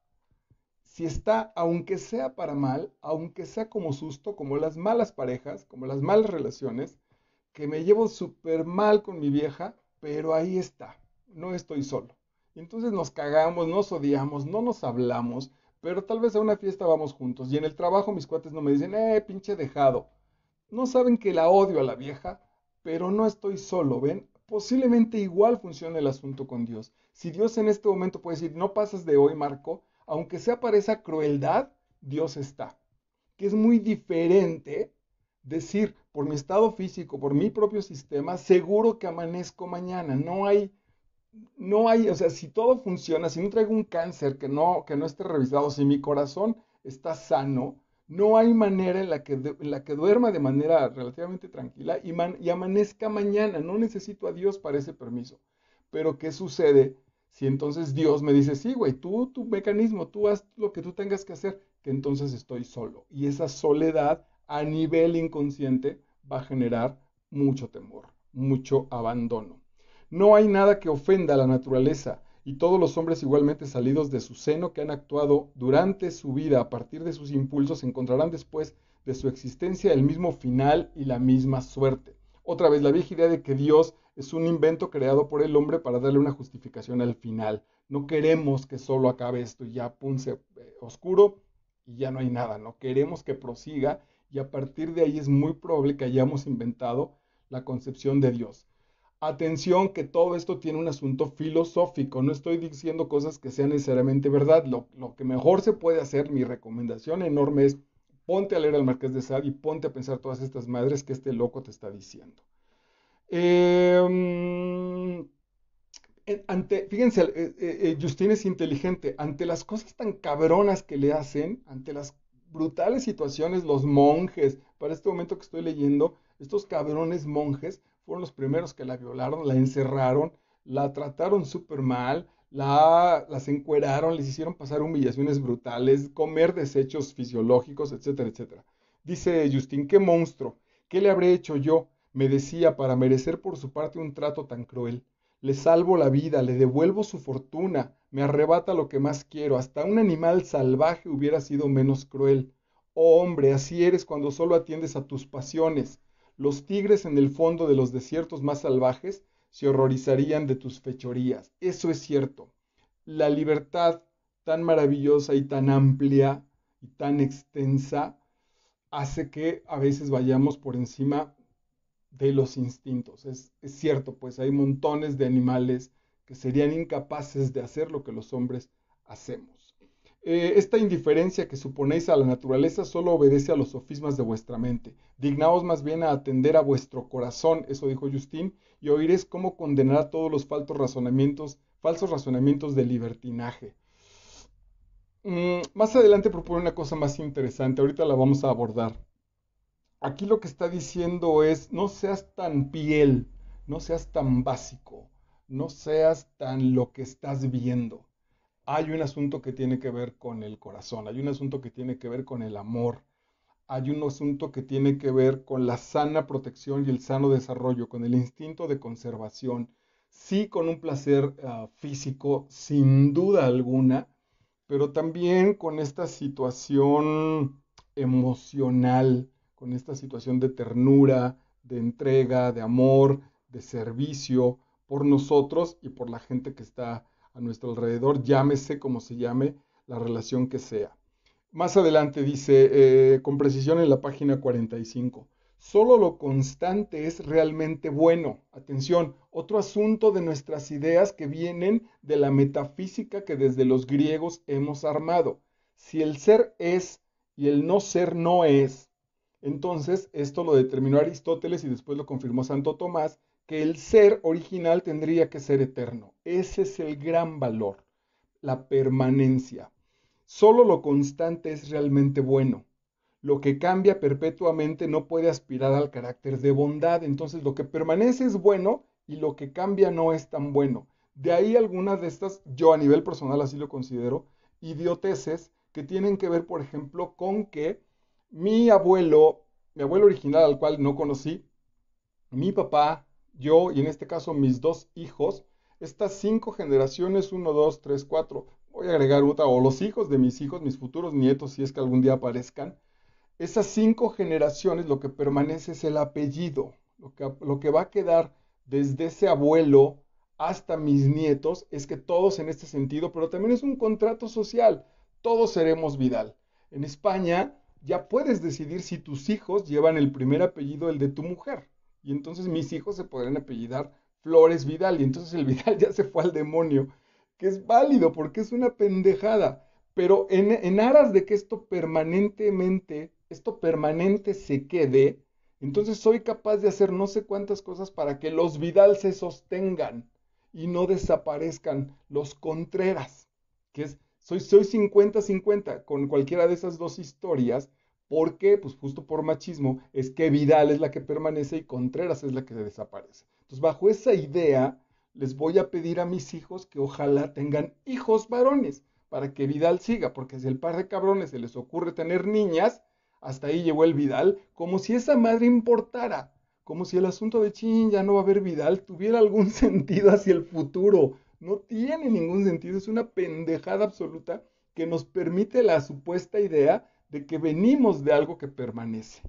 Si está, aunque sea para mal, aunque sea como susto, como las malas parejas, como las malas relaciones, que me llevo súper mal con mi vieja, pero ahí está, no estoy solo. Y entonces nos cagamos, nos odiamos, no nos hablamos, pero tal vez a una fiesta vamos juntos. Y en el trabajo mis cuates no me dicen, pinche dejado. No saben que la odio a la vieja, pero no estoy solo, ¿ven? Posiblemente igual funcione el asunto con Dios. Si Dios en este momento puede decir, no pasas de hoy, Marco, aunque sea para esa crueldad, Dios está. Que es muy diferente decir, por mi estado físico, por mi propio sistema, seguro que amanezco mañana. No hay, o sea, si todo funciona, si no traigo un cáncer que no esté revisado, si mi corazón está sano, no hay manera en la que duerma de manera relativamente tranquila y amanezca mañana. No necesito a Dios para ese permiso. Pero ¿qué sucede si entonces Dios me dice, sí, güey, tú, tu mecanismo, tú haz lo que tú tengas que hacer, que entonces estoy solo? Y esa soledad a nivel inconsciente va a generar mucho temor, mucho abandono. No hay nada que ofenda a la naturaleza, y todos los hombres igualmente salidos de su seno que han actuado durante su vida a partir de sus impulsos encontrarán después de su existencia el mismo final y la misma suerte. Otra vez, la vieja idea de que Dios es un invento creado por el hombre para darle una justificación al final. No queremos que solo acabe esto y ya punce oscuro y ya no hay nada. No queremos que prosiga y a partir de ahí es muy probable que hayamos inventado la concepción de Dios. Atención que todo esto tiene un asunto filosófico, no estoy diciendo cosas que sean necesariamente verdad, lo que mejor se puede hacer, mi recomendación enorme es ponte a leer al Marqués de Sade y ponte a pensar todas estas madres que este loco te está diciendo. Eh, Fíjense, Justin es inteligente, ante las cosas tan cabronas que le hacen, ante las brutales situaciones, los monjes, para este momento que estoy leyendo, estos cabrones monjes fueron los primeros que la violaron, la encerraron, la trataron súper mal, las encueraron, les hicieron pasar humillaciones brutales, comer desechos fisiológicos, etcétera, etcétera. Dice Justin, qué monstruo, ¿qué le habré hecho yo? Me decía, para merecer por su parte un trato tan cruel. Le salvo la vida, le devuelvo su fortuna, me arrebata lo que más quiero, hasta un animal salvaje hubiera sido menos cruel. Oh hombre, así eres cuando solo atiendes a tus pasiones. Los tigres en el fondo de los desiertos más salvajes se horrorizarían de tus fechorías. Eso es cierto. La libertad tan maravillosa y tan amplia y tan extensa hace que a veces vayamos por encima de los instintos. Es cierto, pues hay montones de animales que serían incapaces de hacer lo que los hombres hacemos. Esta indiferencia que suponéis a la naturaleza solo obedece a los sofismas de vuestra mente. Dignaos más bien a atender a vuestro corazón, eso dijo Justin, y oiréis cómo condenar todos los falsos razonamientos de libertinaje. Más adelante propone una cosa más interesante, ahorita la vamos a abordar. Aquí lo que está diciendo es, no seas tan piel, no seas tan básico, no seas tan lo que estás viendo. Hay un asunto que tiene que ver con el corazón, hay un asunto que tiene que ver con el amor, hay un asunto que tiene que ver con la sana protección y el sano desarrollo, con el instinto de conservación, sí con un placer físico, sin duda alguna, pero también con esta situación emocional, con esta situación de ternura, de entrega, de amor, de servicio, por nosotros y por la gente que está a nuestro alrededor, llámese como se llame la relación que sea. Más adelante dice, con precisión en la página 45, solo lo constante es realmente bueno. Atención, otro asunto de nuestras ideas que vienen de la metafísica que desde los griegos hemos armado. Si el ser es y el no ser no es, entonces esto lo determinó Aristóteles y después lo confirmó Santo Tomás, que el ser original tendría que ser eterno. Ese es el gran valor, la permanencia. Solo lo constante es realmente bueno. Lo que cambia perpetuamente no puede aspirar al carácter de bondad. Entonces lo que permanece es bueno y lo que cambia no es tan bueno. De ahí algunas de estas, yo a nivel personal así lo considero, idioteces que tienen que ver, por ejemplo, con que mi abuelo original al cual no conocí, mi papá, yo y en este caso mis dos hijos, estas cinco generaciones, uno, dos, tres, cuatro, voy a agregar otra, o los hijos de mis hijos, mis futuros nietos, si es que algún día aparezcan, esas cinco generaciones lo que permanece es el apellido, lo que va a quedar desde ese abuelo hasta mis nietos es que todos en este sentido, pero también es un contrato social, todos seremos Vidal. En España ya puedes decidir si tus hijos llevan el primer apellido, el de tu mujer, y entonces mis hijos se podrán apellidar Flores Vidal, y entonces el Vidal ya se fue al demonio, que es válido porque es una pendejada. Pero en aras de que esto permanente se quede, entonces soy capaz de hacer no sé cuántas cosas para que los Vidal se sostengan y no desaparezcan los Contreras, que es, soy 50-50 con cualquiera de esas dos historias, porque, pues justo por machismo, es que Vidal es la que permanece y Contreras es la que desaparece. Entonces, bajo esa idea, les voy a pedir a mis hijos que ojalá tengan hijos varones para que Vidal siga, porque si el par de cabrones se les ocurre tener niñas, hasta ahí llegó el Vidal, como si esa madre importara, como si el asunto de chin, ya no va a haber Vidal, tuviera algún sentido hacia el futuro. No tiene ningún sentido, es una pendejada absoluta que nos permite la supuesta idea de que venimos de algo que permanece.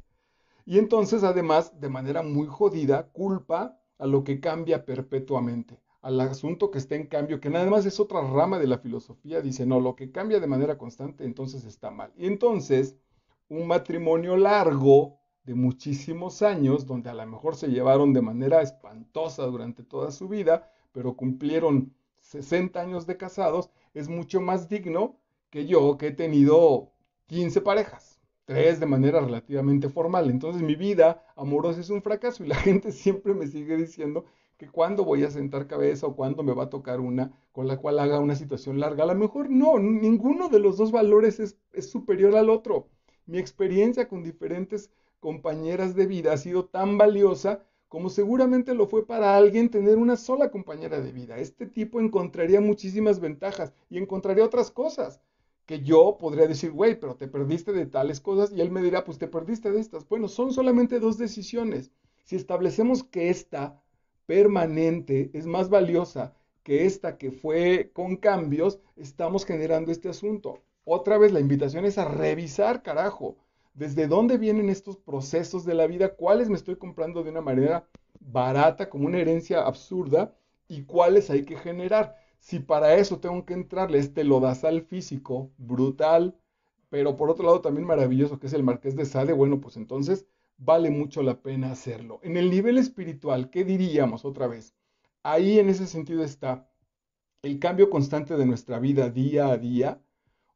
Y entonces, además, de manera muy jodida, culpa a lo que cambia perpetuamente, al asunto que está en cambio, que nada más es otra rama de la filosofía, dice, no, lo que cambia de manera constante, entonces está mal. Y entonces, un matrimonio largo de muchísimos años, donde a lo mejor se llevaron de manera espantosa durante toda su vida, pero cumplieron 60 años de casados, es mucho más digno que yo, que he tenido 15 parejas, tres de manera relativamente formal. Entonces mi vida amorosa es un fracaso y la gente siempre me sigue diciendo que cuándo voy a sentar cabeza o cuándo me va a tocar una con la cual haga una situación larga. A lo mejor no, ninguno de los dos valores es superior al otro. Mi experiencia con diferentes compañeras de vida ha sido tan valiosa como seguramente lo fue para alguien tener una sola compañera de vida. Este tipo encontraría muchísimas ventajas y encontraría otras cosas que yo podría decir, güey, pero te perdiste de tales cosas, y él me dirá, pues te perdiste de estas. Bueno, son solamente dos decisiones. Si establecemos que esta permanente es más valiosa que esta que fue con cambios, estamos generando este asunto. Otra vez la invitación es a revisar, carajo, desde dónde vienen estos procesos de la vida, cuáles me estoy comprando de una manera barata, como una herencia absurda, y cuáles hay que generar. Si para eso tengo que entrarle este lodazal físico brutal, pero por otro lado también maravilloso, que es el Marqués de Sade, bueno, pues entonces vale mucho la pena hacerlo. En el nivel espiritual, ¿qué diríamos otra vez? Ahí en ese sentido está el cambio constante de nuestra vida día a día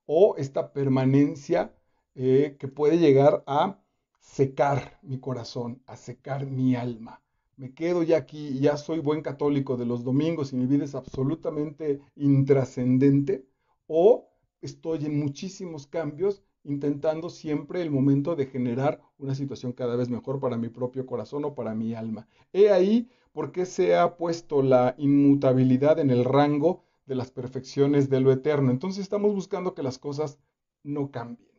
o esta permanencia que puede llegar a secar mi corazón, a secar mi alma. Me quedo ya aquí, ya soy buen católico de los domingos y mi vida es absolutamente intrascendente, o estoy en muchísimos cambios intentando siempre el momento de generar una situación cada vez mejor para mi propio corazón o para mi alma. He ahí por qué se ha puesto la inmutabilidad en el rango de las perfecciones de lo eterno. Entonces estamos buscando que las cosas no cambien.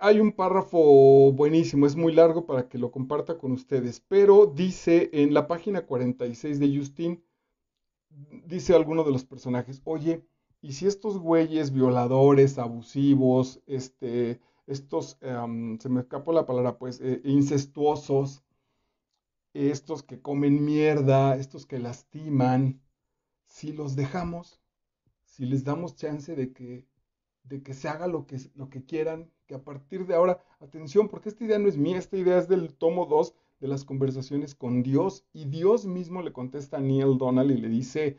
Hay un párrafo buenísimo, es muy largo para que lo comparta con ustedes, pero dice en la página 46 de Justin, dice alguno de los personajes, oye, ¿y si estos güeyes violadores, abusivos, estos, se me escapó la palabra, pues, incestuosos, estos que comen mierda, estos que lastiman, si los dejamos, si les damos chance de que se haga lo que quieran, que a partir de ahora, atención, porque esta idea no es mía, esta idea es del tomo 2 de las conversaciones con Dios, y Dios mismo le contesta a Neil Donald y le dice,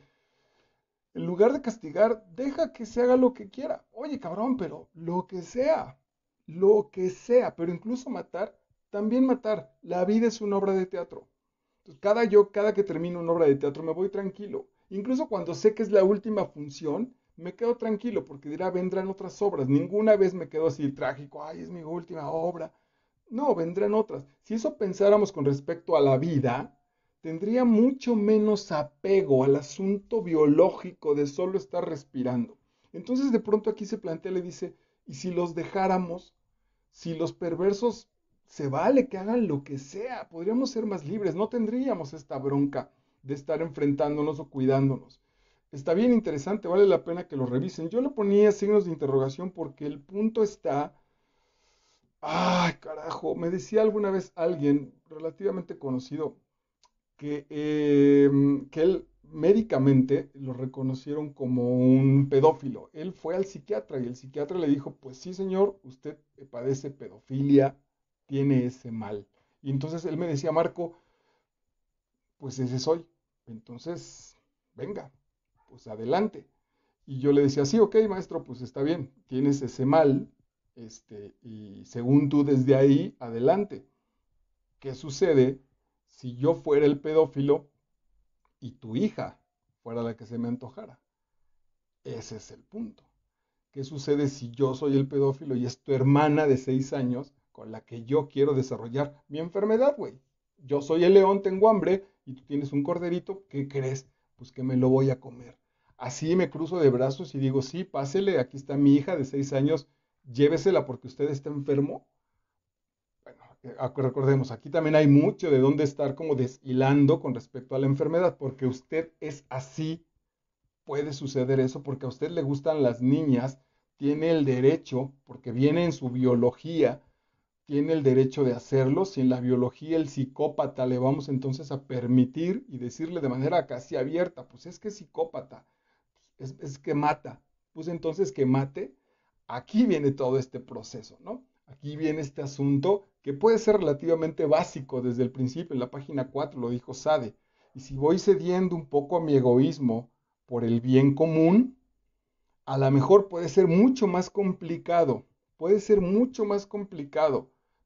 en lugar de castigar, deja que se haga lo que quiera. Oye, cabrón, pero lo que sea, pero incluso matar, también matar. La vida es una obra de teatro. Entonces, cada que termino una obra de teatro me voy tranquilo. Incluso cuando sé que es la última función, me quedo tranquilo porque dirá, vendrán otras obras. Ninguna vez me quedo así trágico, ay, es mi última obra. No, vendrán otras. Si eso pensáramos con respecto a la vida, tendría mucho menos apego al asunto biológico de solo estar respirando. Entonces de pronto aquí se plantea, le dice, ¿y si los dejáramos? Si los perversos se vale que hagan lo que sea, podríamos ser más libres, no tendríamos esta bronca de estar enfrentándonos o cuidándonos. Está bien interesante, vale la pena que lo revisen. Yo le ponía signos de interrogación porque el punto está. Ay, carajo, me decía alguna vez alguien relativamente conocido que él médicamente lo reconocieron como un pedófilo. Él fue al psiquiatra y el psiquiatra le dijo, pues sí, señor, usted padece pedofilia, tiene ese mal. Y entonces él me decía, Marco, pues ese soy. Entonces, venga, pues adelante. Y yo le decía, sí, ok, maestro, pues está bien, tienes ese mal, y según tú desde ahí, adelante. ¿Qué sucede si yo fuera el pedófilo y tu hija fuera la que se me antojara? Ese es el punto. ¿Qué sucede si yo soy el pedófilo y es tu hermana de 6 años con la que yo quiero desarrollar mi enfermedad, güey? Yo soy el león, tengo hambre y tú tienes un corderito, ¿qué crees? Pues que me lo voy a comer. Así me cruzo de brazos y digo, sí, pásele, aquí está mi hija de 6 años, llévesela porque usted está enfermo. Bueno, recordemos, aquí también hay mucho de dónde estar como deshilando con respecto a la enfermedad, porque usted es así, puede suceder eso, porque a usted le gustan las niñas, tiene el derecho, porque viene en su biología, tiene el derecho de hacerlo. Si en la biología el psicópata le vamos entonces a permitir y decirle de manera casi abierta, pues es que es psicópata, es que mata, pues entonces que mate. Aquí viene todo este proceso, ¿no? Aquí viene este asunto que puede ser relativamente básico desde el principio. En la página 4 lo dijo Sade. Y si voy cediendo un poco a mi egoísmo por el bien común, a lo mejor puede ser mucho más complicado,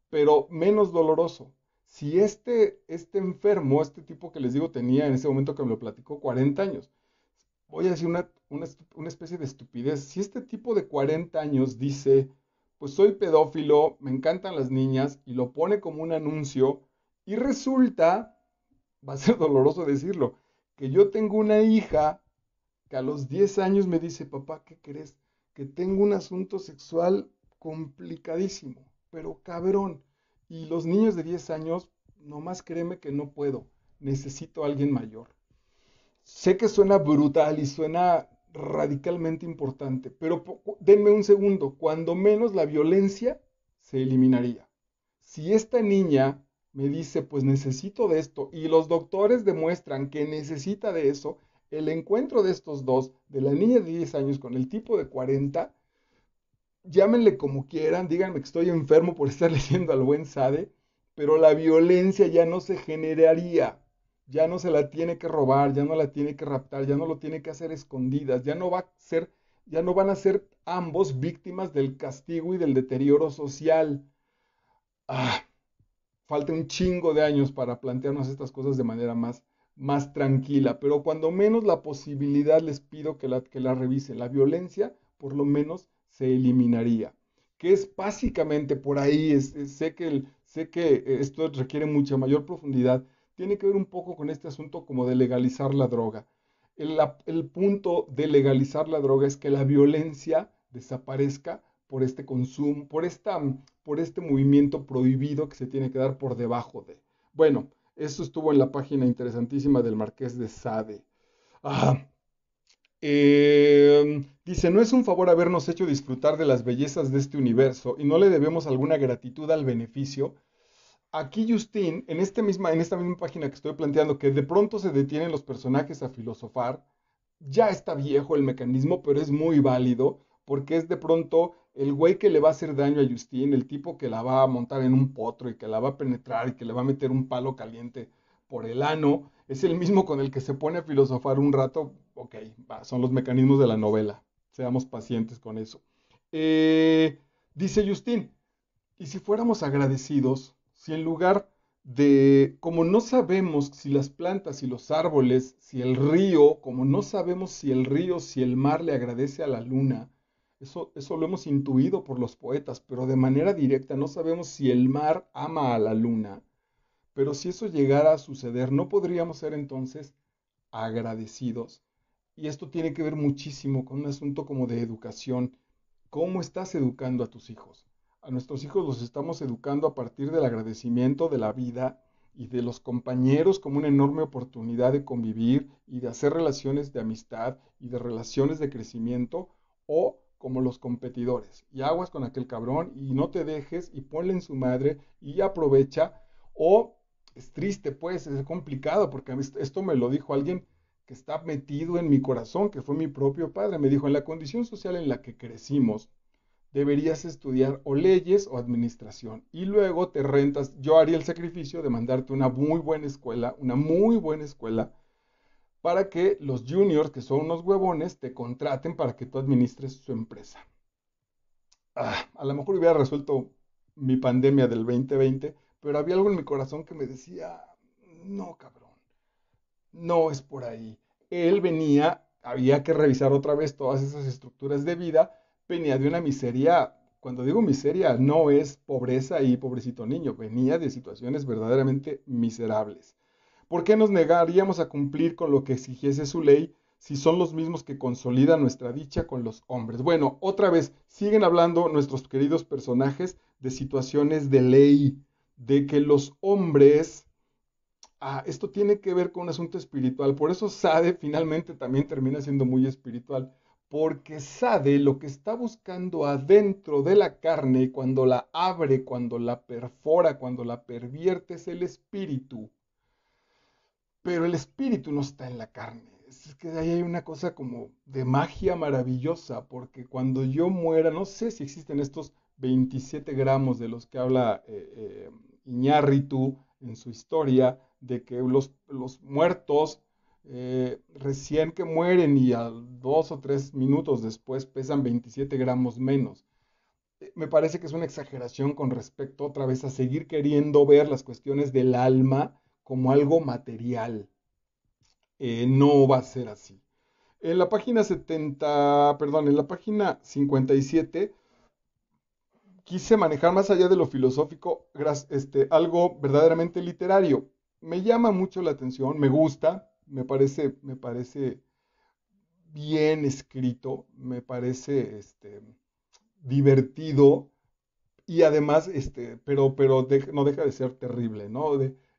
pero menos doloroso. Si este enfermo, este tipo que les digo tenía en ese momento que me lo platicó 40 años, voy a decir una especie de estupidez. Si este tipo de 40 años dice, pues soy pedófilo, me encantan las niñas, y lo pone como un anuncio, y resulta, va a ser doloroso decirlo, que yo tengo una hija que a los 10 años me dice, papá, ¿qué crees? Que tengo un asunto sexual complicadísimo, pero cabrón. Y los niños de 10 años, nomás créeme que no puedo, necesito a alguien mayor. Sé que suena brutal y suena radicalmente importante, pero denme un segundo, cuando menos la violencia se eliminaría. Si esta niña me dice, pues necesito de esto, y los doctores demuestran que necesita de eso, el encuentro de estos dos, de la niña de 10 años con el tipo de 40, llámenle como quieran, díganme que estoy enfermo por estar leyendo al buen Sade, pero la violencia ya no se generaría, ya no se la tiene que robar, ya no la tiene que raptar, ya no lo tiene que hacer escondidas, ya no van a ser ambos víctimas del castigo y del deterioro social. Ah, falta un chingo de años para plantearnos estas cosas de manera más tranquila, pero cuando menos la posibilidad les pido que la revisen. La violencia, por lo menos, se eliminaría. Que es básicamente por ahí, sé que esto requiere mucha mayor profundidad, tiene que ver un poco con este asunto como de legalizar la droga. El punto de legalizar la droga es que la violencia desaparezca por este consumo, por este movimiento prohibido que se tiene que dar por debajo de. Bueno, eso estuvo en la página interesantísima del Marqués de Sade. Ah, dice, no es un favor habernos hecho disfrutar de las bellezas de este universo y no le debemos alguna gratitud al beneficio. Aquí Justin, en esta misma página que estoy planteando, que de pronto se detienen los personajes a filosofar, ya está viejo el mecanismo, pero es muy válido, porque es de pronto el güey que le va a hacer daño a Justin, el tipo que la va a montar en un potro y que la va a penetrar y que le va a meter un palo caliente por el ano, es el mismo con el que se pone a filosofar un rato. Ok, va, son los mecanismos de la novela, seamos pacientes con eso. Eh, Dice Justin, ¿y si fuéramos agradecidos, si en lugar de, como no sabemos si las plantas y los árboles, si el río, como no sabemos si el río, si el mar le agradece a la luna, eso lo hemos intuido por los poetas, pero de manera directa no sabemos si el mar ama a la luna, pero si eso llegara a suceder, ¿no podríamos ser entonces agradecidos? Y esto tiene que ver muchísimo con un asunto como de educación. ¿Cómo estás educando a tus hijos? A nuestros hijos los estamos educando a partir del agradecimiento de la vida y de los compañeros como una enorme oportunidad de convivir y de hacer relaciones de amistad y de relaciones de crecimiento, o como los competidores. Y aguas con aquel cabrón y no te dejes y ponle en su madre y aprovecha. O es triste, pues, es complicado, porque esto me lo dijo alguien que está metido en mi corazón, que fue mi propio padre. Me dijo, en la condición social en la que crecimos, deberías estudiar o leyes o administración. Y luego te rentas, yo haría el sacrificio de mandarte una muy buena escuela, para que los juniors, que son unos huevones, te contraten para que tú administres su empresa. A lo mejor hubiera resuelto mi pandemia del 2020, pero había algo en mi corazón que me decía, no, cabrón, no es por ahí. Él venía, había que revisar otra vez todas esas estructuras de vida, venía de una miseria. Cuando digo miseria, no es pobreza y pobrecito niño, venía de situaciones verdaderamente miserables. ¿Por qué nos negaríamos a cumplir con lo que exigiese su ley si son los mismos que consolidan nuestra dicha con los hombres? Bueno, otra vez, siguen hablando nuestros queridos personajes de situaciones de ley, de que los hombres, esto tiene que ver con un asunto espiritual. Por eso Sade finalmente también termina siendo muy espiritual. Porque Sade lo que está buscando adentro de la carne, cuando la abre, cuando la perfora, cuando la pervierte, es el espíritu. Pero el espíritu no está en la carne. Es que ahí hay una cosa como de magia maravillosa, porque cuando yo muera, no sé si existen estos 27 gramos de los que habla Iñárritu en su historia, de que los muertos recién que mueren y a 2 o 3 minutos después pesan 27 gramos menos. Me parece que es una exageración con respecto otra vez a seguir queriendo ver las cuestiones del alma como algo material. No va a ser así. En la página 70, perdón, en la página 57 quise manejar más allá de lo filosófico, algo verdaderamente literario. Me llama mucho la atención, me gusta, me parece bien escrito, me parece divertido, y además, no deja de ser terrible, ¿no?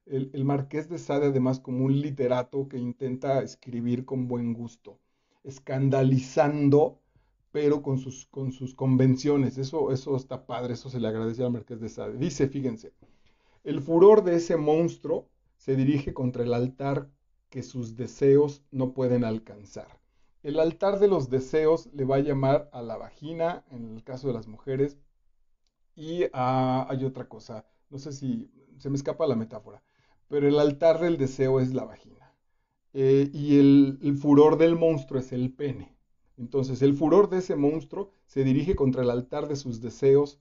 El Marqués de Sade, además, como un literato que intenta escribir con buen gusto, escandalizando, pero con sus convenciones. Eso está padre, eso se le agradece al Marqués de Sade. Dice, fíjense, el furor de ese monstruo se dirige contra el altar que sus deseos no pueden alcanzar. El altar de los deseos le va a llamar a la vagina, en el caso de las mujeres, y hay otra cosa, no sé si se me escapa la metáfora, pero el altar del deseo es la vagina. Y el furor del monstruo es el pene. Entonces, el furor de ese monstruo se dirige contra el altar de sus deseos,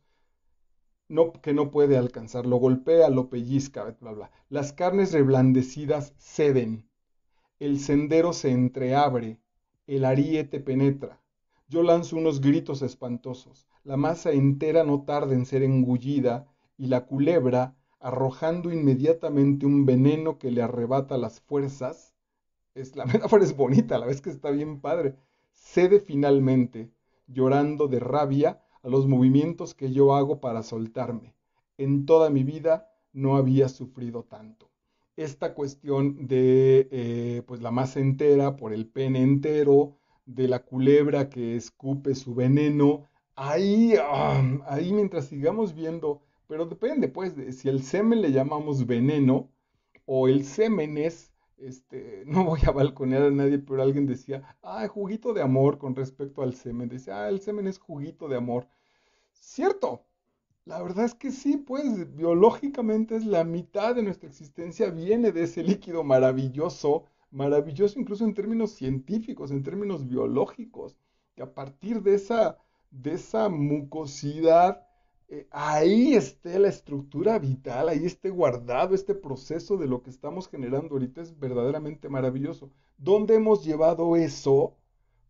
que no puede alcanzar. Lo golpea, lo pellizca, bla, bla. Las carnes reblandecidas ceden, el sendero se entreabre, el ariete penetra. Yo lanzo unos gritos espantosos. La masa entera no tarda en ser engullida y la culebra, arrojando inmediatamente un veneno que le arrebata las fuerzas, la metáfora es bonita, a la vez que está bien padre, cede finalmente, llorando de rabia, a los movimientos que yo hago para soltarme. En toda mi vida no había sufrido tanto. Esta cuestión de pues la masa entera por el pene entero, de la culebra que escupe su veneno, ahí mientras sigamos viendo pero depende, pues, de si el semen le llamamos veneno o el semen es, no voy a balconear a nadie, pero alguien decía, juguito de amor con respecto al semen. Decía, el semen es juguito de amor. Cierto, la verdad es que sí, pues biológicamente es la mitad de nuestra existencia viene de ese líquido maravilloso, maravilloso incluso en términos científicos, en términos biológicos, que a partir de esa mucosidad, ahí esté la estructura vital, ahí esté guardado este proceso de lo que estamos generando ahorita es verdaderamente maravilloso. ¿Dónde hemos llevado eso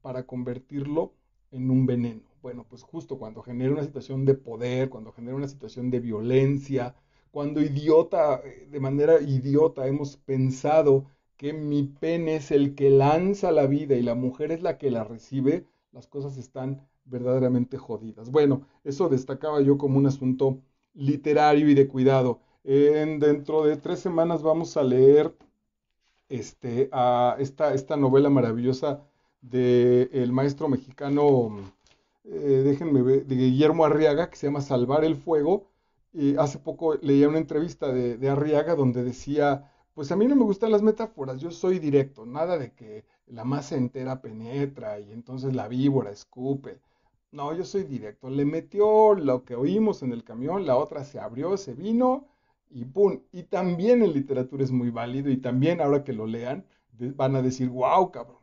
para convertirlo en un veneno? Bueno, pues justo cuando genera una situación de poder, cuando genera una situación de violencia, cuando de manera idiota hemos pensado que mi pene es el que lanza la vida y la mujer es la que la recibe, las cosas están verdaderamente jodidas. Bueno, eso destacaba yo como un asunto literario y de cuidado. Dentro de 3 semanas vamos a leer esta novela maravillosa del maestro mexicano, déjenme ver, de Guillermo Arriaga, que se llama Salvar el Fuego. Y hace poco leía una entrevista de Arriaga donde decía, pues a mí no me gustan las metáforas, yo soy directo, nada de que la masa entera penetra y entonces la víbora escupe. No, yo soy directo. Le metió lo que oímos en el camión, la otra se abrió, se vino y ¡pum! Y también en literatura es muy válido y también ahora que lo lean van a decir, wow, cabrón,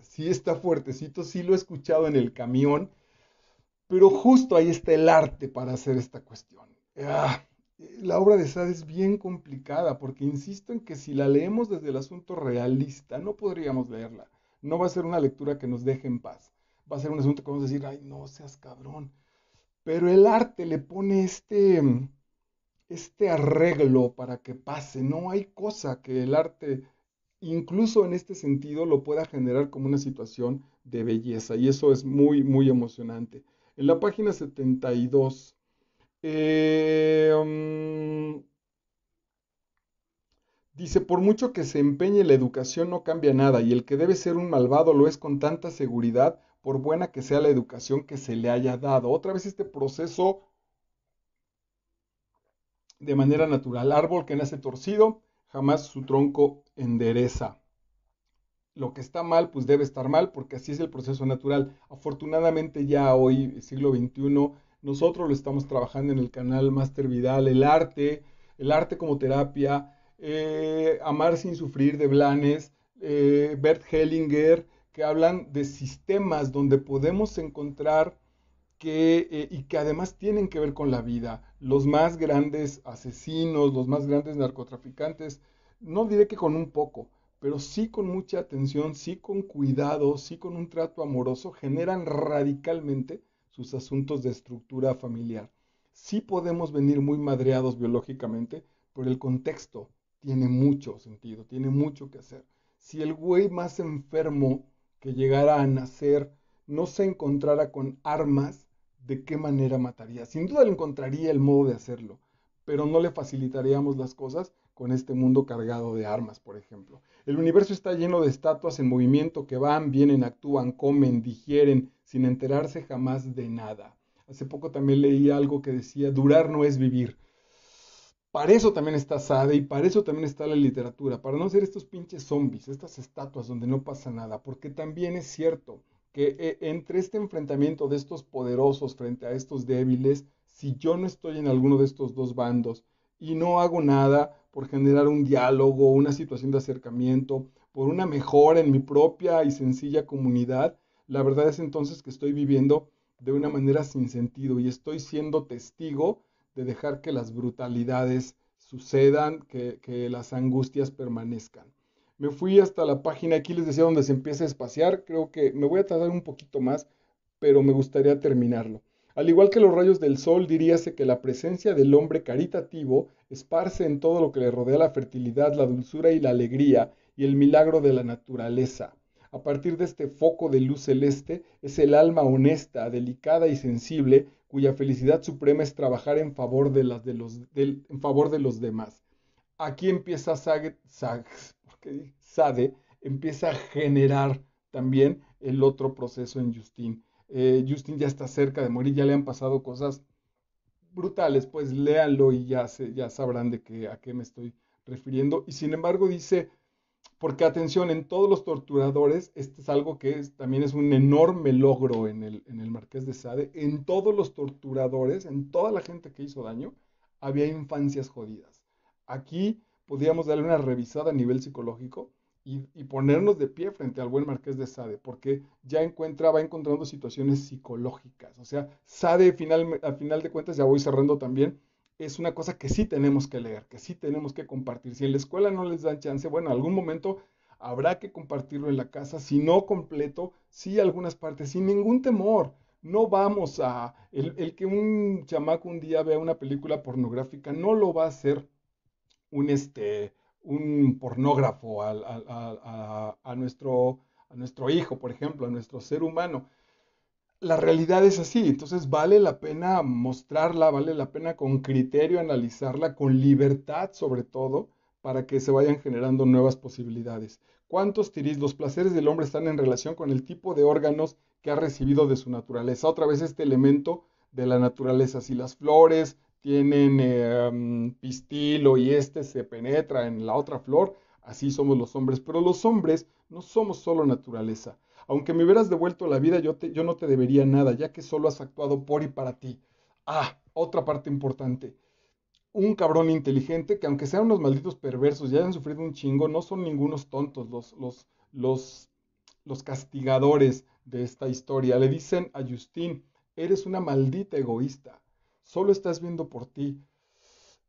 sí está fuertecito, sí lo he escuchado en el camión, pero justo ahí está el arte para hacer esta cuestión. Ah, la obra de Sade es bien complicada porque insisto en que si la leemos desde el asunto realista, no podríamos leerla. No va a ser una lectura que nos deje en paz. Va a ser un asunto que vamos a decir, ay, no seas cabrón. Pero el arte le pone este arreglo para que pase. No hay cosa que el arte, incluso en este sentido, lo pueda generar como una situación de belleza. Y eso es muy, muy emocionante. En la página 72, eh, um, dice, por mucho que se empeñe la educación no cambia nada y el que debe ser un malvado lo es con tanta seguridad, por buena que sea la educación que se le haya dado. Otra vez este proceso de manera natural. Árbol que nace torcido, jamás su tronco endereza. Lo que está mal, pues debe estar mal, porque así es el proceso natural. Afortunadamente ya hoy, siglo XXI, nosotros lo estamos trabajando en el canal Master Vidal, el arte como terapia, Amar sin sufrir de Blanes, Bert Hellinger, que hablan de sistemas donde podemos encontrar y que además tienen que ver con la vida. Los más grandes asesinos, los más grandes narcotraficantes, no diré que con un poco, pero sí con mucha atención, sí con cuidado, sí con un trato amoroso, generan radicalmente sus asuntos de estructura familiar. Sí podemos venir muy madreados biológicamente, pero el contexto tiene mucho sentido, tiene mucho que hacer. Si el güey más enfermo que llegara a nacer no se encontrara con armas, ¿de qué manera mataría? Sin duda le encontraría el modo de hacerlo, pero no le facilitaríamos las cosas con este mundo cargado de armas, por ejemplo. El universo está lleno de estatuas en movimiento que van, vienen, actúan, comen, digieren, sin enterarse jamás de nada. Hace poco también leí algo que decía, durar no es vivir. Para eso también está Sade y para eso también está la literatura, para no ser estos pinches zombies, estas estatuas donde no pasa nada, porque también es cierto que entre este enfrentamiento de estos poderosos frente a estos débiles, si yo no estoy en alguno de estos dos bandos y no hago nada por generar un diálogo, una situación de acercamiento, por una mejora en mi propia y sencilla comunidad, la verdad es entonces que estoy viviendo de una manera sin sentido y estoy siendo testigo de dejar que las brutalidades sucedan, que las angustias permanezcan. Me fui hasta la página, aquí les decía donde se empieza a espaciar, creo que me voy a tardar un poquito más, pero me gustaría terminarlo. Al igual que los rayos del sol, diríase que la presencia del hombre caritativo esparce en todo lo que le rodea la fertilidad, la dulzura y la alegría y el milagro de la naturaleza. A partir de este foco de luz celeste es el alma honesta, delicada y sensible, cuya felicidad suprema es trabajar en favor en favor de los demás. Aquí empieza Sade empieza a generar también el otro proceso en Justin. Justin ya está cerca de morir, ya le han pasado cosas brutales, pues léanlo y ya sabrán a qué me estoy refiriendo. Y sin embargo dice, porque atención, en todos los torturadores, este es algo que también es un enorme logro en el Marqués de Sade, en todos los torturadores, en toda la gente que hizo daño, había infancias jodidas. Aquí podríamos darle una revisada a nivel psicológico y ponernos de pie frente al buen Marqués de Sade, porque va encontrando situaciones psicológicas. O sea, Sade, al final de cuentas, ya voy cerrando también, es una cosa que sí tenemos que leer, que sí tenemos que compartir. Si en la escuela no les dan chance, bueno, en algún momento habrá que compartirlo en la casa, si no completo, sí algunas partes, sin ningún temor. No vamos a... El que un chamaco un día vea una película pornográfica no lo va a hacer un, un pornógrafo a nuestro hijo, por ejemplo, a nuestro ser humano. La realidad es así, entonces vale la pena mostrarla, vale la pena con criterio analizarla, con libertad sobre todo, para que se vayan generando nuevas posibilidades. ¿Cuántos tiris? Los placeres del hombre están en relación con el tipo de órganos que ha recibido de su naturaleza. Otra vez este elemento de la naturaleza. Si las flores tienen pistilo y este se penetra en la otra flor, así somos los hombres. Pero los hombres no somos solo naturaleza. Aunque me hubieras devuelto la vida, yo no te debería nada, ya que solo has actuado por y para ti. Ah, otra parte importante. Un cabrón inteligente que aunque sean unos malditos perversos y hayan sufrido un chingo, no son ningunos tontos los, los castigadores de esta historia. Le dicen a Justin, eres una maldita egoísta, solo estás viendo por ti.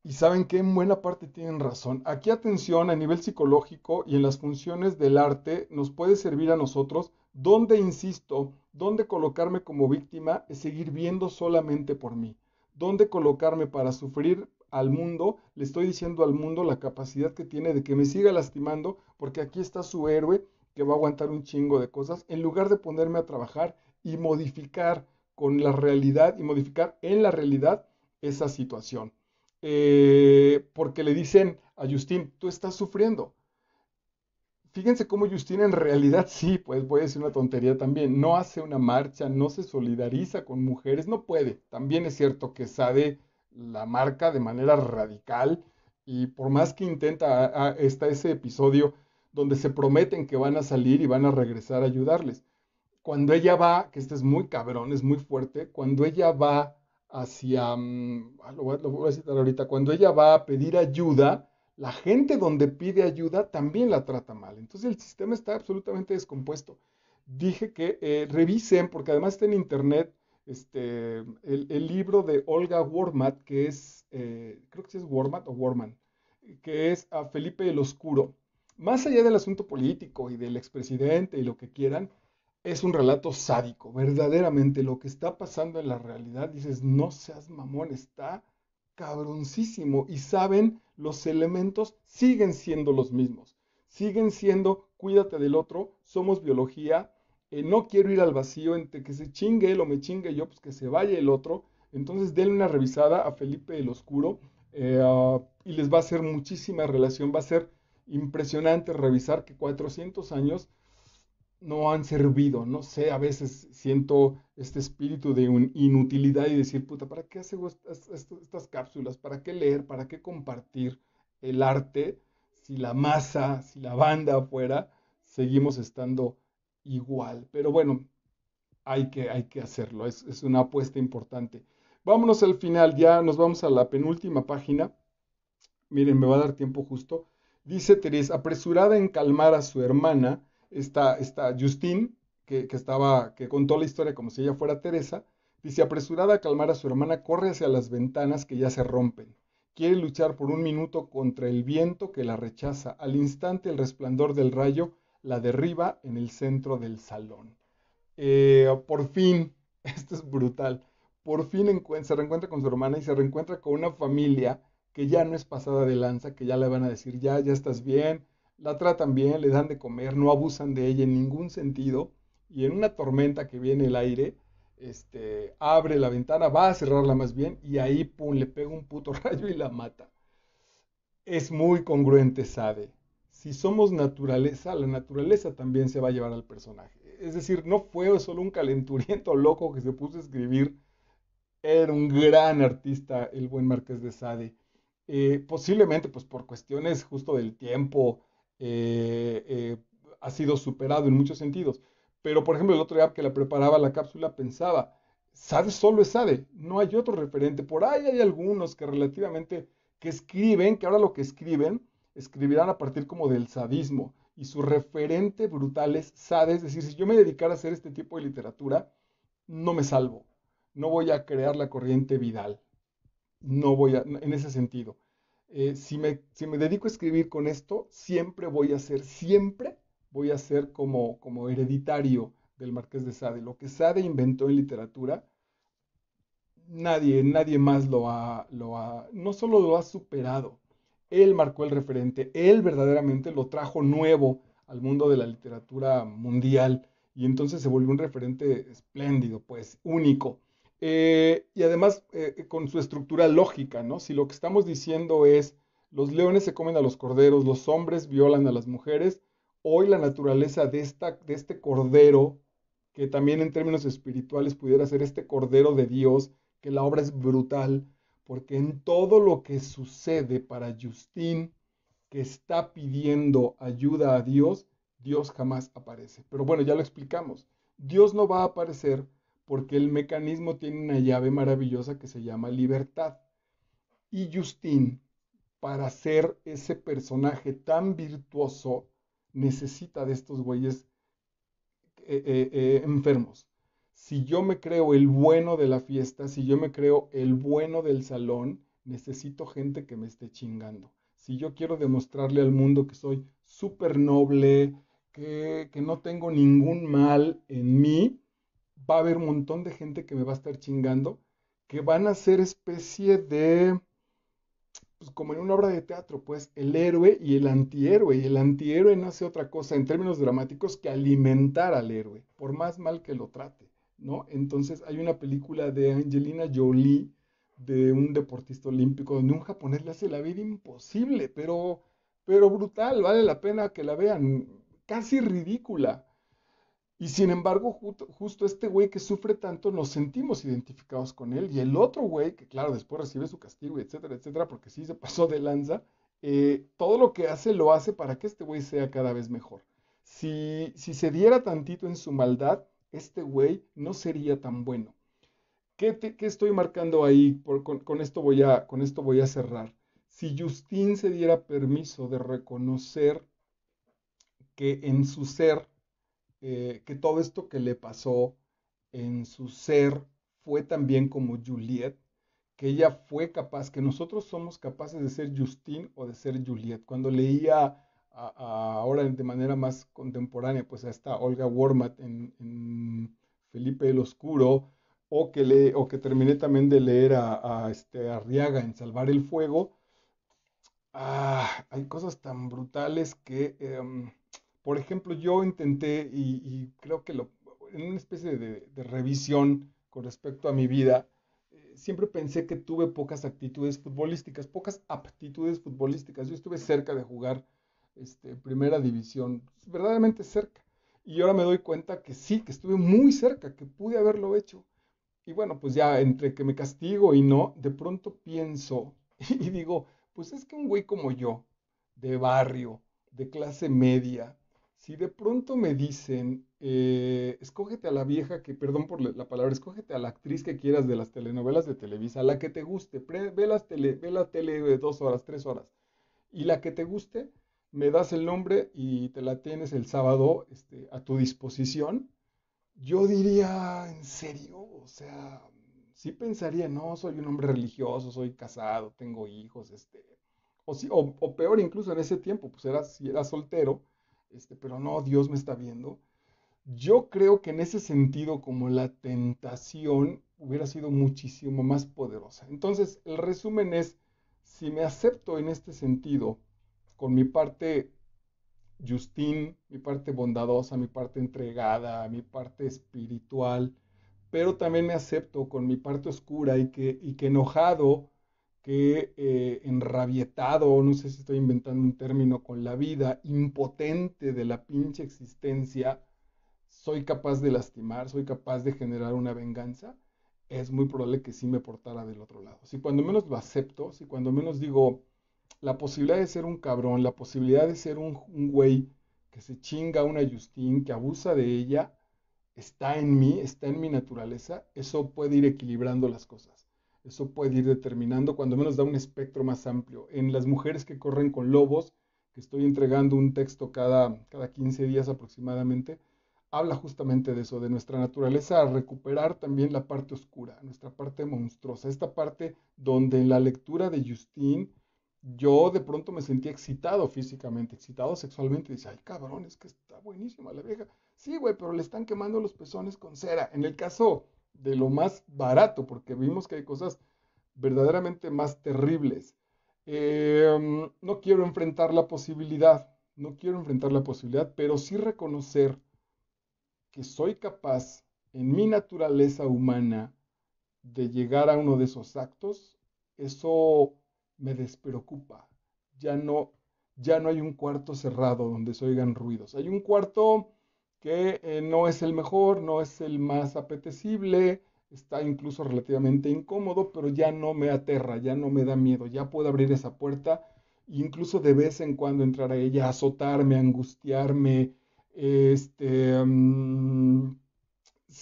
Y saben que en buena parte tienen razón. Aquí atención a nivel psicológico y en las funciones del arte nos puede servir a nosotros, donde, insisto, donde colocarme como víctima es seguir viendo solamente por mí. Donde colocarme para sufrir al mundo, le estoy diciendo al mundo la capacidad que tiene de que me siga lastimando, porque aquí está su héroe que va a aguantar un chingo de cosas, en lugar de ponerme a trabajar y modificar con la realidad y modificar en la realidad esa situación. Porque le dicen a Justin, tú estás sufriendo. Fíjense cómo Justin en realidad sí, pues voy a decir una tontería también, no hace una marcha, no se solidariza con mujeres, no puede. También es cierto que Sade la marca de manera radical y por más que intenta, está ese episodio donde se prometen que van a salir y van a regresar a ayudarles. Cuando ella va, que este es muy cabrón, es muy fuerte, cuando ella va hacia, lo voy a citar ahorita, cuando ella va a pedir ayuda, la gente donde pide ayuda también la trata mal. Entonces el sistema está absolutamente descompuesto. Dije que revisen, porque además está en internet, el libro de Olga Wormat, que es, creo que sí es Wormat o Worman, que es a Felipe el Oscuro. Más allá del asunto político y del expresidente y lo que quieran, es un relato sádico, verdaderamente lo que está pasando en la realidad, dices, no seas mamón, está cabroncísimo y saben, los elementos siguen siendo los mismos, siguen siendo, cuídate del otro, somos biología, no quiero ir al vacío entre que se chingue él o me chingue yo, pues que se vaya el otro, entonces denle una revisada a Felipe el Oscuro y les va a hacer muchísima relación, va a ser impresionante revisar que 400 años no han servido, no sé, a veces siento este espíritu de inutilidad y decir, puta, ¿para qué hacer estas cápsulas? ¿Para qué leer? ¿Para qué compartir el arte? Si la masa, si la banda afuera, seguimos estando igual. Pero bueno, hay que hacerlo, es una apuesta importante. Vámonos al final, ya nos vamos a la penúltima página. Miren, me va a dar tiempo justo. Dice Teresa, apresurada en calmar a su hermana, está Justine, que contó la historia como si ella fuera Teresa. Dice, apresurada a calmar a su hermana, corre hacia las ventanas que ya se rompen. Quiere luchar por un minuto contra el viento que la rechaza. Al instante el resplandor del rayo la derriba en el centro del salón. Por fin, esto es brutal, por fin se reencuentra con su hermana y se reencuentra con una familia que ya no es pasada de lanza, que ya le van a decir, ya estás bien, la tratan bien, le dan de comer, no abusan de ella en ningún sentido, y en una tormenta que viene el aire, abre la ventana, va a cerrarla más bien, y ahí, pum, le pega un puto rayo y la mata. Es muy congruente Sade. Si somos naturaleza, la naturaleza también se va a llevar al personaje. Es decir, no fue solo un calenturiento loco que se puso a escribir Era un gran artista el buen Marqués de Sade. Posiblemente, pues por cuestiones justo del tiempo, eh, eh, ha sido superado en muchos sentidos. Pero, por ejemplo, el otro día que la preparaba la cápsula pensaba, Sade solo es Sade, no hay otro referente. Por ahí hay algunos que relativamente, que escriben, que ahora lo que escriben, escribirán a partir como del sadismo. Y su referente brutal es Sade, es decir, si yo me dedicara a hacer este tipo de literatura, no me salvo, no voy a crear la corriente Vidal, no voy a, en ese sentido. Si me dedico a escribir con esto, siempre voy a ser como hereditario del Marqués de Sade. Lo que Sade inventó en literatura, nadie más no solo lo ha superado, él marcó el referente, él verdaderamente lo trajo nuevo al mundo de la literatura mundial y entonces se volvió un referente espléndido, pues único. Y además con su estructura lógica, ¿no? Si lo que estamos diciendo es los leones se comen a los corderos, los hombres violan a las mujeres, hoy la naturaleza de este cordero, que también en términos espirituales pudiera ser este cordero de Dios, que la obra es brutal, porque en todo lo que sucede para Justin, que está pidiendo ayuda a Dios, Dios jamás aparece. Pero bueno, ya lo explicamos. Dios no va a aparecer porque el mecanismo tiene una llave maravillosa que se llama libertad. Y Justin, para ser ese personaje tan virtuoso, necesita de estos güeyes enfermos. Si yo me creo el bueno de la fiesta, si yo me creo el bueno del salón, necesito gente que me esté chingando. Si yo quiero demostrarle al mundo que soy súper noble, que no tengo ningún mal en mí, va a haber un montón de gente que me va a estar chingando, que van a ser especie de, pues como en una obra de teatro, pues el héroe y el antihéroe. Y el antihéroe no hace otra cosa en términos dramáticos que alimentar al héroe, por más mal que lo trate, ¿no? Entonces hay una película de Angelina Jolie, de un deportista olímpico, donde un japonés le hace la vida imposible, pero brutal, vale la pena que la vean, casi ridícula. Y sin embargo, justo este güey que sufre tanto, nos sentimos identificados con él. Y el otro güey, que claro, después recibe su castigo, etcétera, etcétera, porque sí se pasó de lanza, todo lo que hace lo hace para que este güey sea cada vez mejor. Si se diera tantito en su maldad, este güey no sería tan bueno. ¿Qué estoy marcando ahí? Con esto voy a cerrar. Si Justin se diera permiso de reconocer que en su ser que todo esto que le pasó en su ser fue también como Juliet, que ella fue capaz, que nosotros somos capaces de ser Justine o de ser Juliet. Cuando leía ahora de manera más contemporánea, pues a esta Olga Wormat en Felipe el Oscuro, o que terminé también de leer a Arriaga en Salvar el Fuego, hay cosas tan brutales que, por ejemplo, yo intenté y creo que en una especie de revisión con respecto a mi vida, siempre pensé que tuve pocas actitudes futbolísticas, pocas aptitudes futbolísticas. Yo estuve cerca de jugar primera división, verdaderamente cerca. Y ahora me doy cuenta que sí, que estuve muy cerca, que pude haberlo hecho. Y bueno, pues ya entre que me castigo y no, de pronto pienso y digo, pues es que un güey como yo, de barrio, de clase media, si de pronto me dicen, escógete a la vieja que, perdón por la palabra, escógete a la actriz que quieras de las telenovelas de Televisa, la que te guste, ve la tele de 2 horas, 3 horas, y la que te guste, me das el nombre y te la tienes el sábado, a tu disposición. Yo diría, ¿en serio? O sea, sí pensaría, no, soy un hombre religioso, soy casado, tengo hijos, o peor incluso en ese tiempo, pues si era soltero, pero no, Dios me está viendo. Yo creo que en ese sentido, como la tentación hubiera sido muchísimo más poderosa. Entonces, el resumen es, si me acepto en este sentido, con mi parte Justin, mi parte bondadosa, mi parte entregada, mi parte espiritual, pero también me acepto con mi parte oscura y que enojado, que enrabietado, no sé si estoy inventando un término, con la vida, impotente de la pinche existencia, soy capaz de lastimar, soy capaz de generar una venganza. es muy probable que sí me portara del otro lado. Si cuando menos lo acepto, si cuando menos digo, la posibilidad de ser un cabrón, la posibilidad de ser un güey que se chinga a una Justine, que abusa de ella, está en mí, está en mi naturaleza, eso puede ir equilibrando las cosas. Eso puede ir determinando, cuando menos da un espectro más amplio. En las mujeres que corren con lobos, que estoy entregando un texto cada 15 días aproximadamente, habla justamente de eso, de nuestra naturaleza, a recuperar también la parte oscura, nuestra parte monstruosa, esta parte donde en la lectura de Justine yo de pronto me sentía excitado físicamente, excitado sexualmente, y dice, ay cabrón, es que está buenísima la vieja. Sí, güey, pero le están quemando los pezones con cera. En el caso de lo más barato, porque vimos que hay cosas verdaderamente más terribles. No quiero enfrentar la posibilidad, no quiero enfrentar la posibilidad, pero sí reconocer que soy capaz en mi naturaleza humana de llegar a uno de esos actos, eso me despreocupa. Ya no, ya no hay un cuarto cerrado donde se oigan ruidos. Hay un cuarto que no es el mejor, no es el más apetecible, está incluso relativamente incómodo, pero ya no me aterra, ya no me da miedo, ya puedo abrir esa puerta e incluso de vez en cuando entrar a ella, azotarme, angustiarme, este,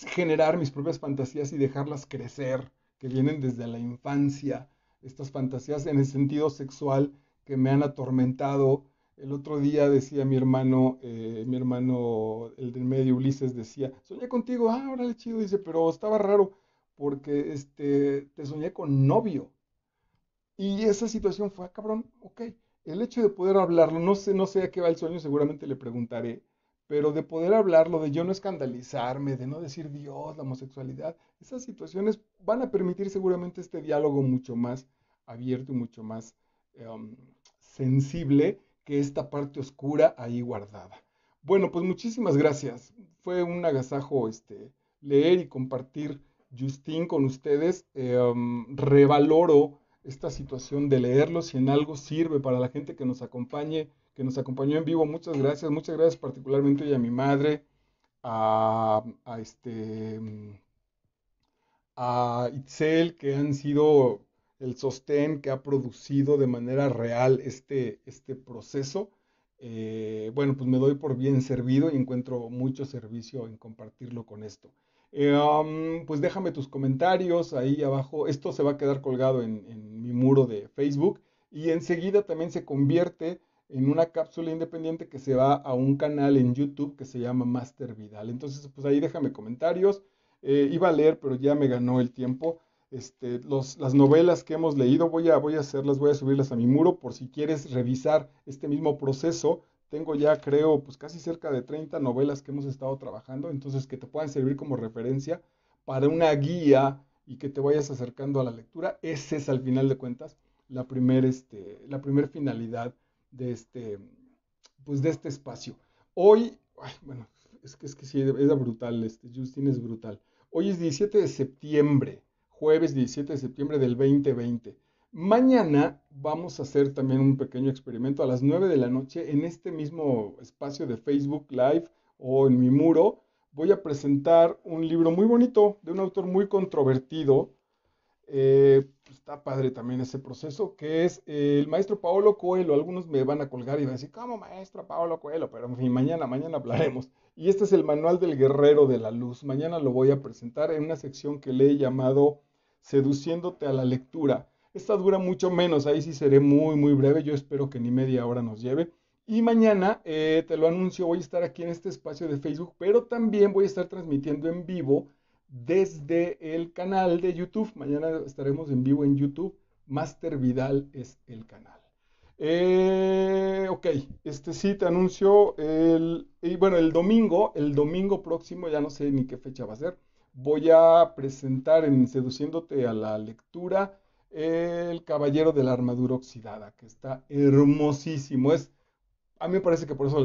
generar mis propias fantasías y dejarlas crecer, que vienen desde la infancia, estas fantasías en el sentido sexual que me han atormentado. El otro día decía mi hermano, el del medio, Ulises, decía, soñé contigo, órale chido, dice, pero estaba raro porque te soñé con novio. Y esa situación fue, cabrón, ok. El hecho de poder hablarlo, no sé a qué va el sueño, seguramente le preguntaré, pero de poder hablarlo, de yo no escandalizarme, de no decir Dios, la homosexualidad, esas situaciones van a permitir seguramente este diálogo mucho más abierto y mucho más sensible que esta parte oscura ahí guardada. Bueno, pues muchísimas gracias. Fue un agasajo leer y compartir Justin con ustedes. Revaloro esta situación de leerlos si en algo sirve para la gente que nos acompañe, que nos acompañó en vivo. Muchas gracias particularmente hoy a mi madre, a Itzel, que han sido el sostén que ha producido de manera real este proceso. Bueno, pues me doy por bien servido y encuentro mucho servicio en compartirlo con esto. Pues déjame tus comentarios ahí abajo. Esto se va a quedar colgado en mi muro de Facebook y enseguida también se convierte en una cápsula independiente que se va a un canal en YouTube que se llama Master Vidal. Entonces, pues ahí déjame comentarios. Iba a leer, pero ya me ganó el tiempo. Las novelas que hemos leído, voy a hacerlas, voy a subirlas a mi muro por si quieres revisar este mismo proceso. Tengo ya, creo, pues casi cerca de 30 novelas que hemos estado trabajando, entonces que te puedan servir como referencia para una guía y que te vayas acercando a la lectura. Esa es, al final de cuentas, la primer finalidad de este espacio. Hoy, ay, bueno, es que sí, es brutal, Justin es brutal. Hoy es 17 de septiembre, jueves 17 de septiembre del 2020. Mañana vamos a hacer también un pequeño experimento a las 9 de la noche en este mismo espacio de Facebook Live o en mi muro. Voy a presentar un libro muy bonito de un autor muy controvertido. Está padre también ese proceso, que es el maestro Paolo Coelho. Algunos me van a colgar y van a decir, ¿cómo maestro Paolo Coelho? Pero en fin, mañana hablaremos. Y este es el Manual del Guerrero de la Luz. Mañana lo voy a presentar en una sección que le he llamado Seduciéndote a la lectura. Esta dura mucho menos, ahí sí seré muy, muy breve. Yo espero que ni media hora nos lleve. Y mañana, te lo anuncio, voy a estar aquí en este espacio de Facebook, pero también voy a estar transmitiendo en vivo desde el canal de YouTube. Mañana estaremos en vivo en YouTube. Master Vidal es el canal. Ok, sí te anuncio y bueno, el domingo próximo, ya no sé ni qué fecha va a ser, voy a presentar en Seduciéndote a la lectura El Caballero de la Armadura Oxidada, que está hermosísimo. A mí me parece que por eso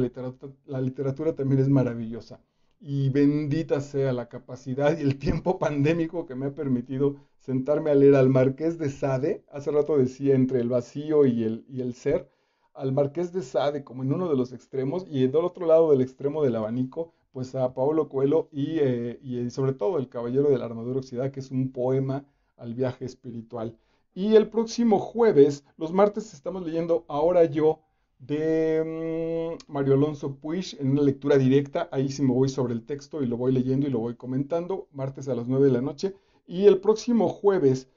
la literatura también es maravillosa. Y bendita sea la capacidad y el tiempo pandémico que me ha permitido sentarme a leer al Marqués de Sade. Hace rato decía entre el vacío y el ser. Al Marqués de Sade como en uno de los extremos y del otro lado del extremo del abanico, pues a Paulo Coelho y sobre todo El Caballero de la Armadura Oxidada, que es un poema al viaje espiritual. Y el próximo jueves, los martes estamos leyendo Ahora Yo de Mario Alonso Puig en una lectura directa. Ahí sí me voy sobre el texto y lo voy leyendo y lo voy comentando, martes a las 9 de la noche. Y el próximo jueves,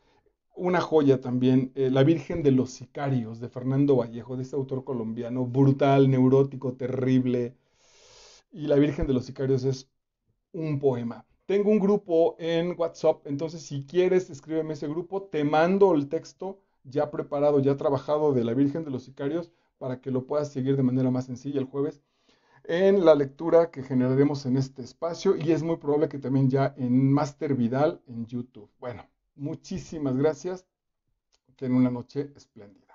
una joya también, La Virgen de los Sicarios, de Fernando Vallejo, de este autor colombiano, brutal, neurótico, terrible. Y La Virgen de los Sicarios es un poema. Tengo un grupo en WhatsApp, entonces si quieres, escríbeme ese grupo, te mando el texto ya preparado, ya trabajado de La Virgen de los Sicarios para que lo puedas seguir de manera más sencilla el jueves en la lectura que generaremos en este espacio y es muy probable que también ya en Master Vidal en YouTube. Bueno, muchísimas gracias. Ten una noche espléndida.